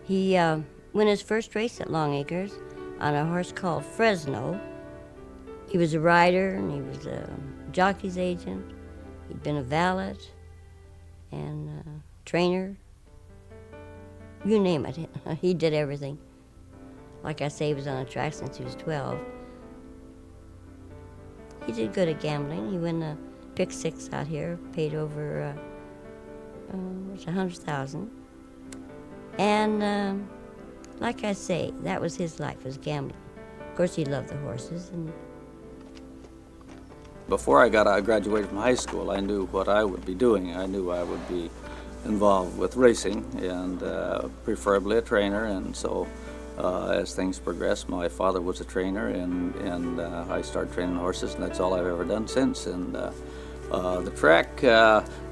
He won his first race at Longacres on a horse called Fresno. He was a rider and he was a jockey's agent. He'd been a valet and a trainer. You name it, he did everything. Like I say, he was on the track since he was 12. He did good at gambling. He won the Pick Six out here, paid over $100,000. And like I say, that was his life, was gambling. Of course, he loved the horses. And before I graduated from high school, I knew what I would be doing. I knew I would be involved with racing and preferably a trainer, and so as things progressed, my father was a trainer, and I started training horses, and that's all I've ever done since. And the track,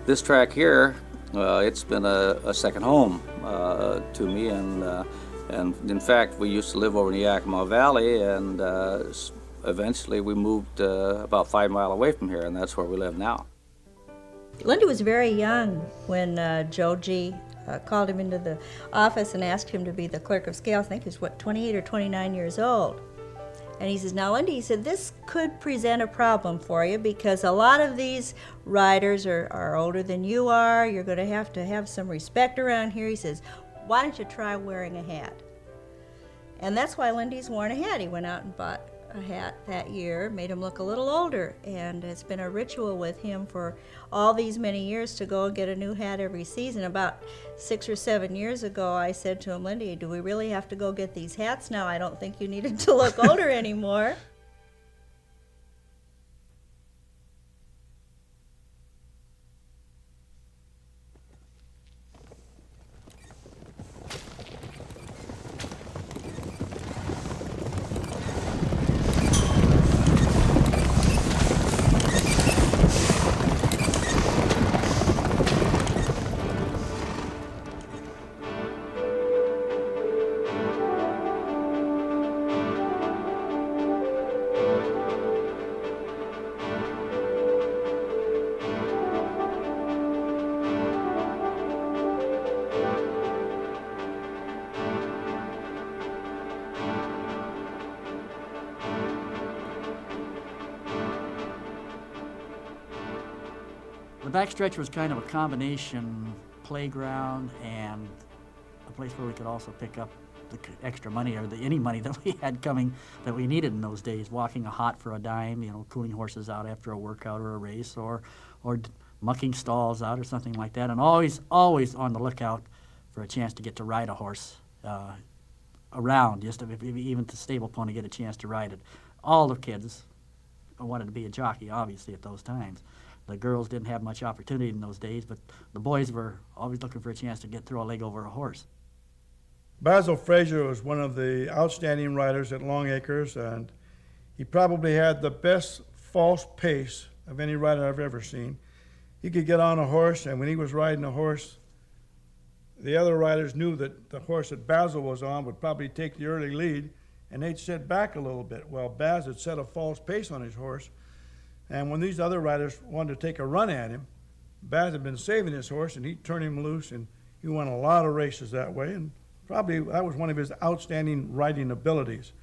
this track here, it's been a second home to me, and in fact, we used to live over in the Yakima Valley, and eventually we moved about 5 miles away from here, and that's where we live now. Lindy was very young when Joe G. Called him into the office and asked him to be the clerk of scales. I think he was, 28 or 29 years old. And he says, now, Lindy, he said, this could present a problem for you because a lot of these riders are older than you are. You're going to have some respect around here. He says, why don't you try wearing a hat? And that's why Lindy's worn a hat. He went out and bought a hat that year, made him look a little older, and it's been a ritual with him for all these many years to go and get a new hat every season. About 6 or 7 years ago, I said to him, Lindy, do we really have to go get these hats now? I don't think you needed to look older anymore. The backstretch was kind of a combination playground and a place where we could also pick up the extra money or any money that we had coming that we needed in those days. Walking a hot for a dime, you know, cooling horses out after a workout or a race, or mucking stalls out or something like that. And always on the lookout for a chance to get to ride a horse around, just even to stable pony get a chance to ride it. All the kids wanted to be a jockey, obviously, at those times. The girls didn't have much opportunity in those days, but the boys were always looking for a chance to throw a leg over a horse. Basil Frazier was one of the outstanding riders at Longacres, and he probably had the best false pace of any rider I've ever seen. He could get on a horse, and when he was riding a horse, the other riders knew that the horse that Basil was on would probably take the early lead, and they'd sit back a little bit. Well, Baz had set a false pace on his horse, and when these other riders wanted to take a run at him, Baz had been saving his horse, and he'd turn him loose, and he won a lot of races that way, and probably that was one of his outstanding riding abilities.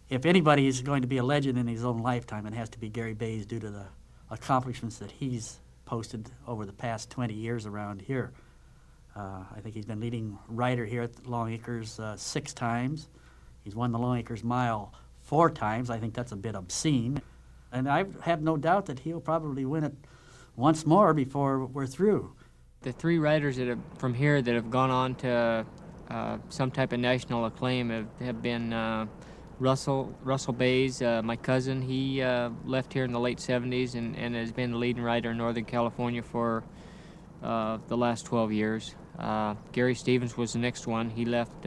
If anybody is going to be a legend in his own lifetime, it has to be Gary Bays due to the accomplishments that he's posted over the past 20 years around here. I think he's been leading rider here at Longacres 6 times. He's won the Longacres Mile 4 times. I think that's a bit obscene. And I have no doubt that he'll probably win it once more before we're through. The 3 riders that have, from here that have gone on to some type of national acclaim have been Russell Bays, my cousin. He left here in the late 70s and has been the leading rider in Northern California for the last 12 years. Gary Stevens was the next one. He left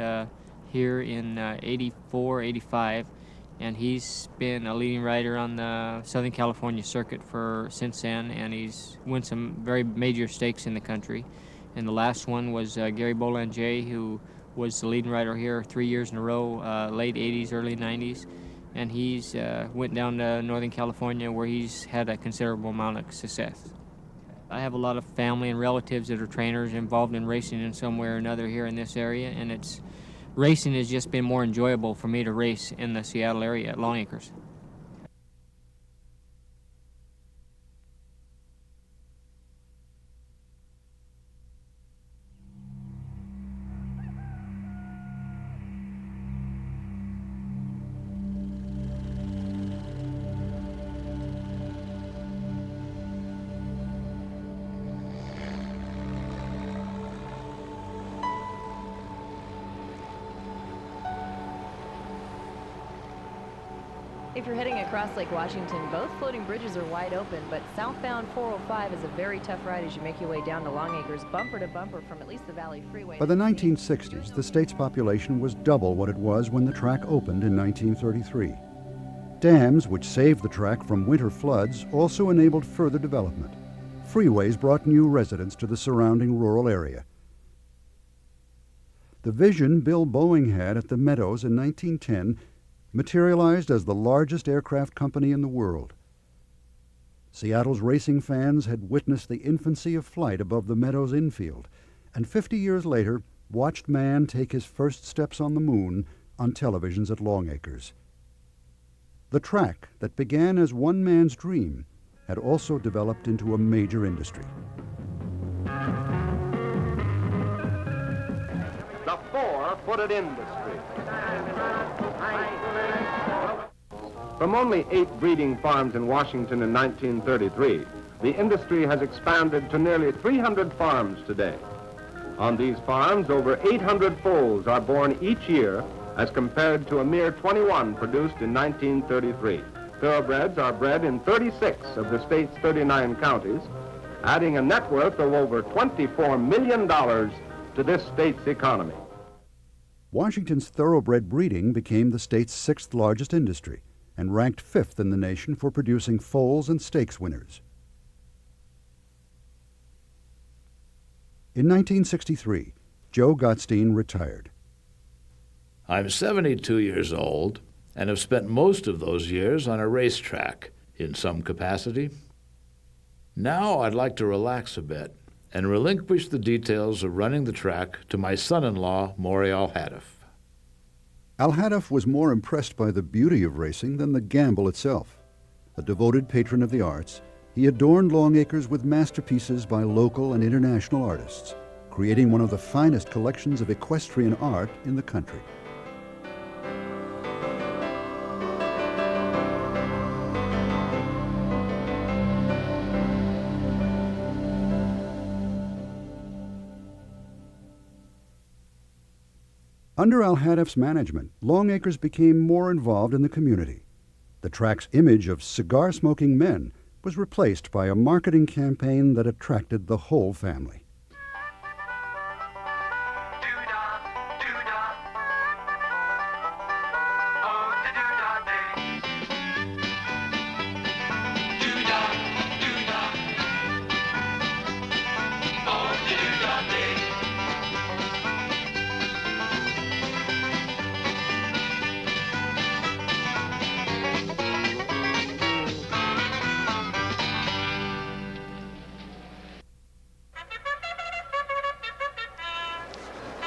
here in 84, 85, and he's been a leading rider on the Southern California circuit since then, and he's won some very major stakes in the country. And the last one was Gary Bolanger, who was the leading rider here 3 years in a row, late 80s, early 90s. And he's went down to Northern California where he's had a considerable amount of success. I have a lot of family and relatives that are trainers involved in racing in some way or another here in this area, and racing has just been more enjoyable for me to race in the Seattle area at Longacres. If you're heading across Lake Washington, both floating bridges are wide open, but southbound 405 is a very tough ride as you make your way down to Longacres, bumper to bumper from at least the Valley Freeway. By the 1960s, the state's population was double what it was when the track opened in 1933. Dams, which saved the track from winter floods, also enabled further development. Freeways brought new residents to the surrounding rural area. The vision Bill Boeing had at the Meadows in 1910 materialized as the largest aircraft company in the world. Seattle's racing fans had witnessed the infancy of flight above the Meadows infield, and 50 years later watched man take his first steps on the moon on televisions at Longacres. The track that began as one man's dream had also developed into a major industry. The 4-footed industry. From only 8 breeding farms in Washington in 1933, the industry has expanded to nearly 300 farms today. On these farms, over 800 foals are born each year as compared to a mere 21 produced in 1933. Thoroughbreds are bred in 36 of the state's 39 counties, adding a net worth of over $24 million to this state's economy. Washington's thoroughbred breeding became the state's 6th largest industry and ranked 5th in the nation for producing foals and stakes winners. In 1963, Joe Gottstein retired. I'm 72 years old and have spent most of those years on a racetrack in some capacity. Now I'd like to relax a bit and relinquish the details of running the track to my son-in-law, Maury Alhadeff. Alhadeff was more impressed by the beauty of racing than the gamble itself. A devoted patron of the arts, he adorned Longacres with masterpieces by local and international artists, creating one of the finest collections of equestrian art in the country. Under Alhadeff's management, Longacres became more involved in the community. The track's image of cigar-smoking men was replaced by a marketing campaign that attracted the whole family.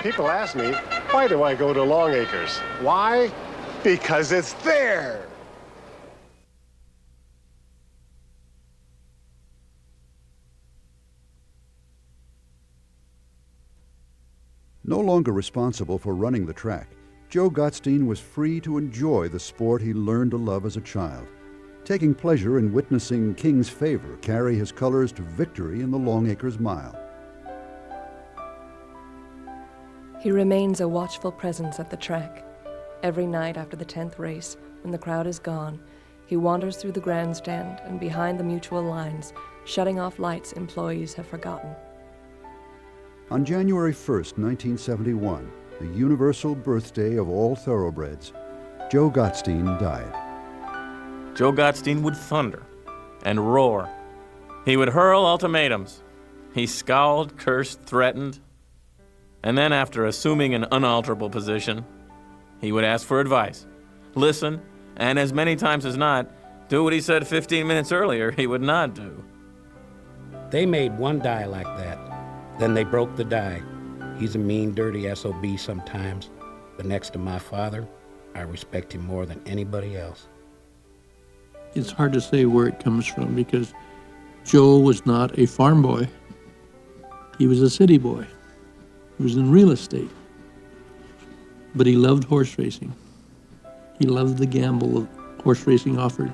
People ask me, why do I go to Longacres? Why? Because it's there. No longer responsible for running the track, Joe Gottstein was free to enjoy the sport he learned to love as a child, taking pleasure in witnessing King's Favor carry his colors to victory in the Longacres Mile. He remains a watchful presence at the track. Every night after the 10th race, when the crowd is gone, he wanders through the grandstand and behind the mutual lines, shutting off lights employees have forgotten. On January 1st, 1971, the universal birthday of all thoroughbreds, Joe Gottstein died. Joe Gottstein would thunder and roar. He would hurl ultimatums. He scowled, cursed, threatened. And then, after assuming an unalterable position, he would ask for advice, listen, and as many times as not, do what he said 15 minutes earlier he would not do. They made one die like that. Then they broke the die. He's a mean, dirty SOB sometimes, but next to my father, I respect him more than anybody else. It's hard to say where it comes from because Joe was not a farm boy. He was a city boy. He was in real estate. But he loved horse racing. He loved the gamble of horse racing offered.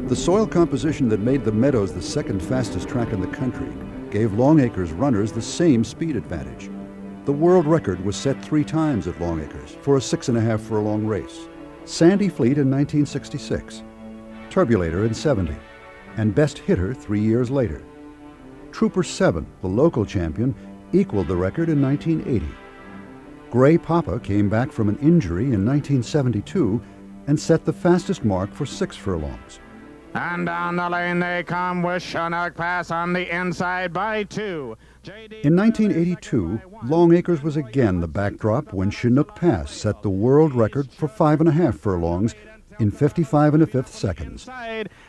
The soil composition that made the Meadows the second fastest track in the country gave Longacres runners the same speed advantage. The world record was set 3 times at Longacres for a 6.5 furlong race. Sandy Fleet in 1966, Turbulator in 70, and Best Hitter 3 years later. Trooper 7, the local champion, equaled the record in 1980. Gray Papa came back from an injury in 1972 and set the fastest mark for 6 furlongs. And down the lane they come with Chinook Pass on the inside by 2. In 1982, Longacres was again the backdrop when Chinook Pass set the world record for 5.5 furlongs in 55 1/5 seconds.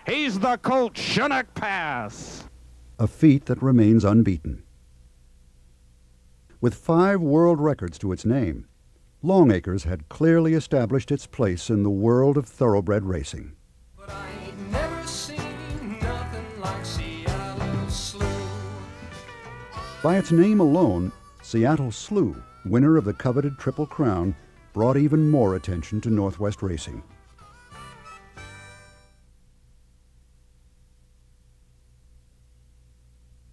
He's the Colt Chinook Pass. A feat that remains unbeaten. With 5 world records to its name, Longacres had clearly established its place in the world of thoroughbred racing. By its name alone, Seattle Slew, winner of the coveted Triple Crown, brought even more attention to Northwest racing.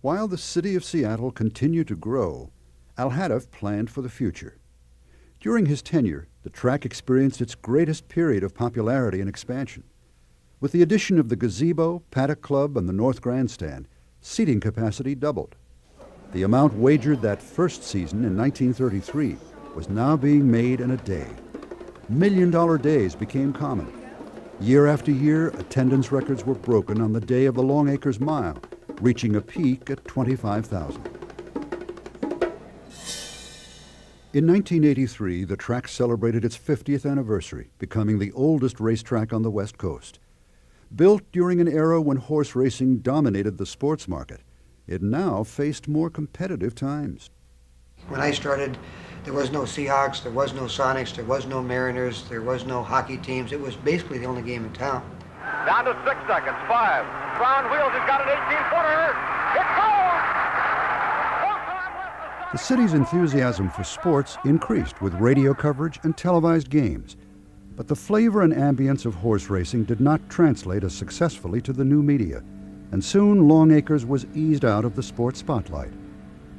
While the city of Seattle continued to grow, Al-Hadaf planned for the future. During his tenure, the track experienced its greatest period of popularity and expansion. With the addition of the gazebo, paddock club, and the North Grandstand, seating capacity doubled. The amount wagered that first season in 1933 was now being made in a day. $1 million days became common. Year after year, attendance records were broken on the day of the Longacres Mile, reaching a peak at 25,000. In 1983, the track celebrated its 50th anniversary, becoming the oldest racetrack on the West Coast. Built during an era when horse racing dominated the sports market, it now faced more competitive times. When I started, there was no Seahawks, there was no Sonics, there was no Mariners, there was no hockey teams. It was basically the only game in town. Down to 6 seconds, 5. Brown Wheels has got an 18-footer. It's gone! The city's enthusiasm for sports increased with radio coverage and televised games. But the flavor and ambience of horse racing did not translate as successfully to the new media, and soon Longacres was eased out of the sports spotlight.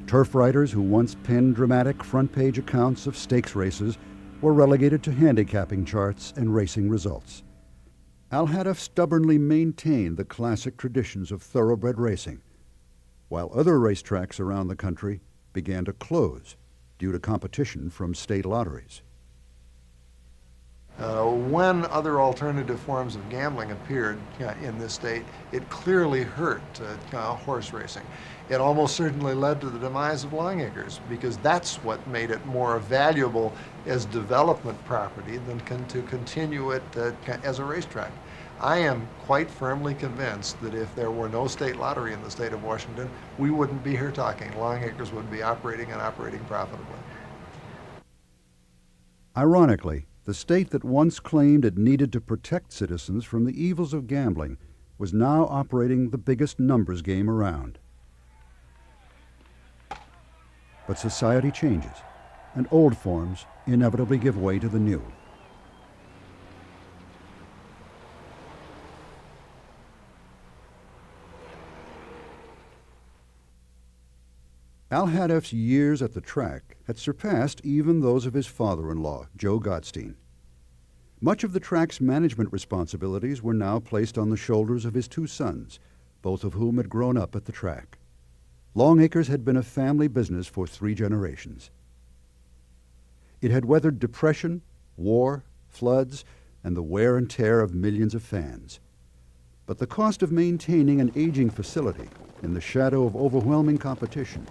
Turf riders who once penned dramatic front-page accounts of stakes races were relegated to handicapping charts and racing results. Al-Hadaf stubbornly maintained the classic traditions of thoroughbred racing, while other racetracks around the country began to close due to competition from state lotteries. When other alternative forms of gambling appeared in this state, it clearly hurt horse racing. It almost certainly led to the demise of Longacres because that's what made it more valuable as development property than to continue it as a racetrack. I am quite firmly convinced that if there were no state lottery in the state of Washington, we wouldn't be here talking. Longacres would be operating and operating profitably. Ironically, the state that once claimed it needed to protect citizens from the evils of gambling was now operating the biggest numbers game around. But society changes, and old forms inevitably give way to the new. Al Hadeff's years at the track had surpassed even those of his father-in-law, Joe Gottstein. Much of the track's management responsibilities were now placed on the shoulders of his two sons, both of whom had grown up at the track. Longacres had been a family business for 3 generations. It had weathered depression, war, floods, and the wear and tear of millions of fans. But the cost of maintaining an aging facility in the shadow of overwhelming competition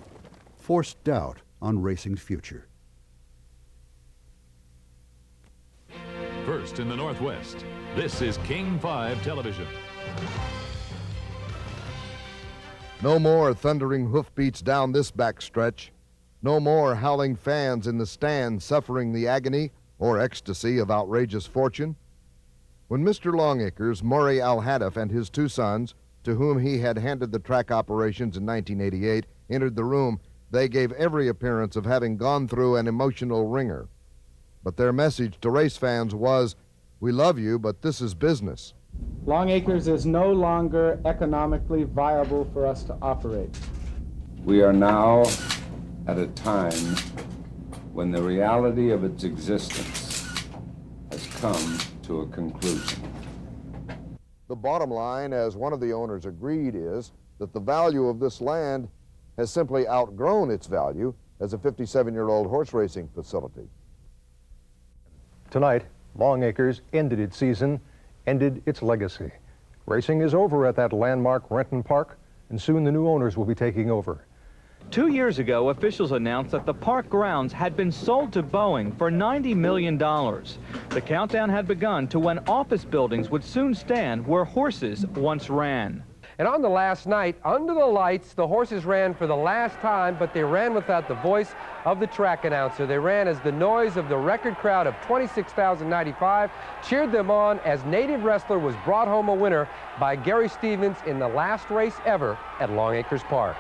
forced doubt on racing's future. First in the Northwest, this is King 5 Television. No more thundering hoofbeats down this backstretch. No more howling fans in the stands suffering the agony or ecstasy of outrageous fortune. When Mr. Longacres, Maury Al Hadeff, and his 2 sons, to whom he had handed the track operations in 1988, entered the room, they gave every appearance of having gone through an emotional wringer. But their message to race fans was, "We love you, but this is business." Longacres is no longer economically viable for us to operate. We are now at a time when the reality of its existence has come to a conclusion. The bottom line, as one of the owners agreed, is that the value of this land has simply outgrown its value as a 57-year-old horse racing facility. Tonight, Longacres ended its season, ended its legacy. Racing is over at that landmark Renton Park, and soon the new owners will be taking over. 2 years ago, officials announced that the park grounds had been sold to Boeing for $90 million. The countdown had begun to when office buildings would soon stand where horses once ran. And on the last night, under the lights, the horses ran for the last time, but they ran without the voice of the track announcer. They ran as the noise of the record crowd of 26,095 cheered them on as Native Wrestler was brought home a winner by Gary Stevens in the last race ever at Longacres Park.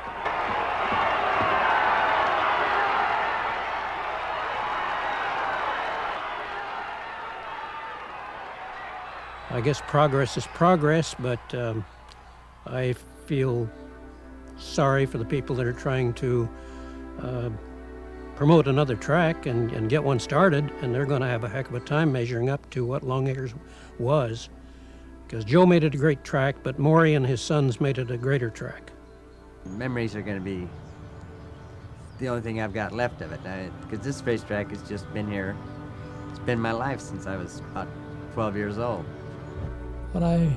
I guess progress is progress, but I feel sorry for the people that are trying to promote another track and get one started, and they're going to have a heck of a time measuring up to what Longacres was. Because Joe made it a great track, but Maury and his sons made it a greater track. Memories are going to be the only thing I've got left of it, because this racetrack has just been here. It's been my life since I was about 12 years old. What I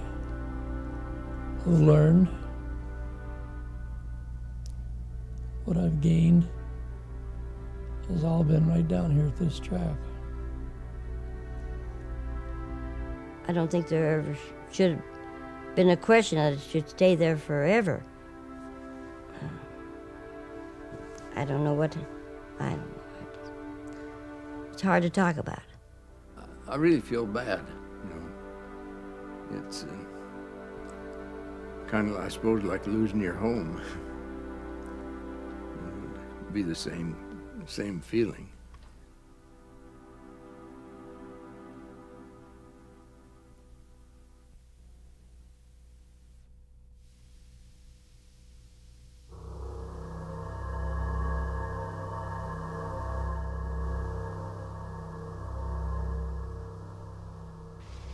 have learned, what I've gained, has all been right down here at this track. I don't think there ever should have been a question that it should stay there forever. I don't know. It's hard to talk about. I really feel bad, It's kind of, I suppose, like losing your home. It'd be the same feeling.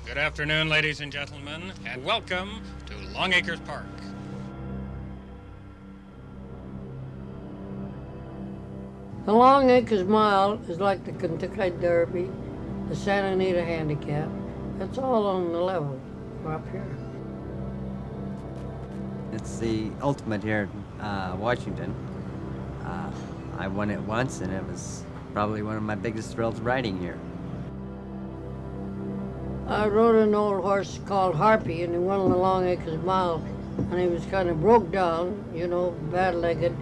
Good afternoon, ladies and gentlemen, and welcome to Longacres Park. The Longacres Mile is like the Kentucky Derby, the Santa Anita Handicap. It's all on the level up here. It's the ultimate here in Washington. I won it once, and it was probably one of my biggest thrills riding here. I rode an old horse called Harpy, and he won the Longacres Mile, and he was kind of broke down, you know, bad-legged,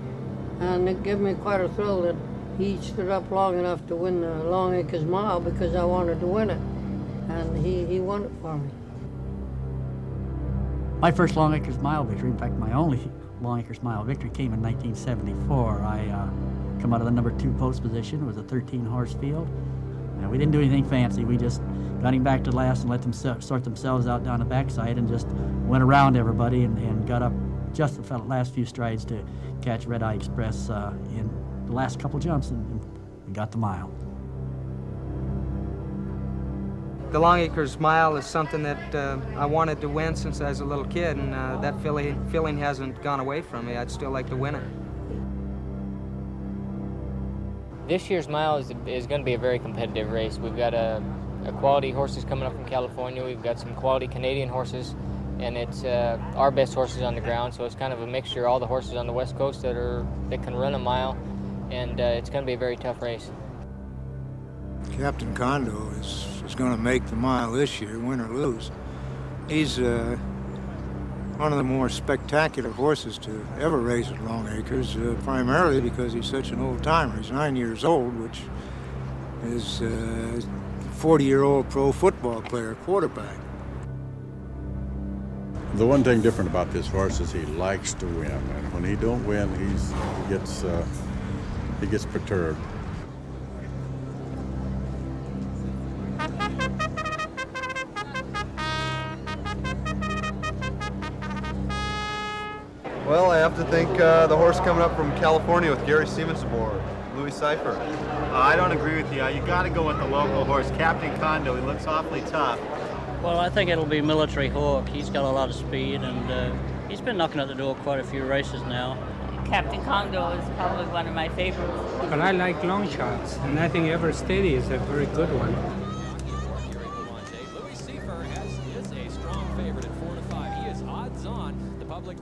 and it gave me quite a thrill that he stood up long enough to win the Longacres Mile because I wanted to win it, and he won it for me. My first Longacres Mile victory, in fact, my only Longacres Mile victory, came in 1974. I come out of the number 2 post position. It was a 13-horse field. And we didn't do anything fancy. We just got him back to last and let them sort themselves out down the backside and just went around everybody and got up just the last few strides to catch Red Eye Express in the last couple jumps and got the mile. The Longacres Mile is something that I wanted to win since I was a little kid, and that feeling hasn't gone away from me. I'd still like to win it. This year's mile is going to be a very competitive race. We've got a quality horses coming up from California. We've got some quality Canadian horses, and it's our best horses on the ground. So it's kind of a mixture of all the horses on the West Coast that can run a mile, and it's going to be a very tough race. Captain Condo is going to make the mile this year, win or lose. He's one of the more spectacular horses to ever race at Longacres, primarily because he's such an old-timer. He's 9 years old, which is a 40-year-old pro football player, quarterback. The one thing different about this horse is he likes to win, and when he don't win, he gets perturbed. Well, I have to think the horse coming up from California with Gary Siemens aboard, Louis Cipher. I don't agree with you. You got to go with the local horse, Captain Condo. He looks awfully tough. Well, I think it'll be Military Hawk. He's got a lot of speed, and he's been knocking at the door quite a few races now. Captain Condo is probably one of my favorites. But I like long shots, and I think Ever Steady is a very good one.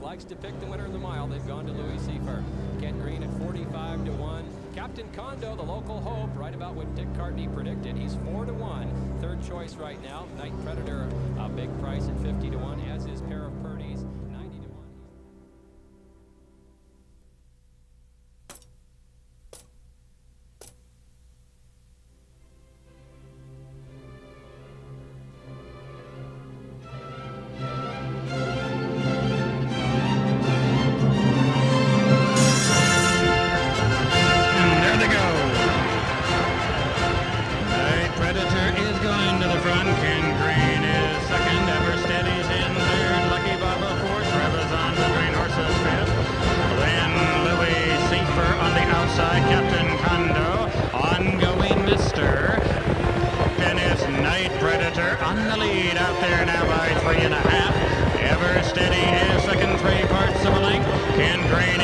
Likes to pick the winner of the mile. They've gone to Louis Seifer. Ken Green at 45-1. Captain Condo, the local hope, right about what Dick Cartney predicted. He's 4-1. Third choice right now. Night Predator, a big price at 50-1, as is Pair of Purdy's. On the lead out there now by 3.5. Ever Steady is second, 3 parts of a length. Ken Green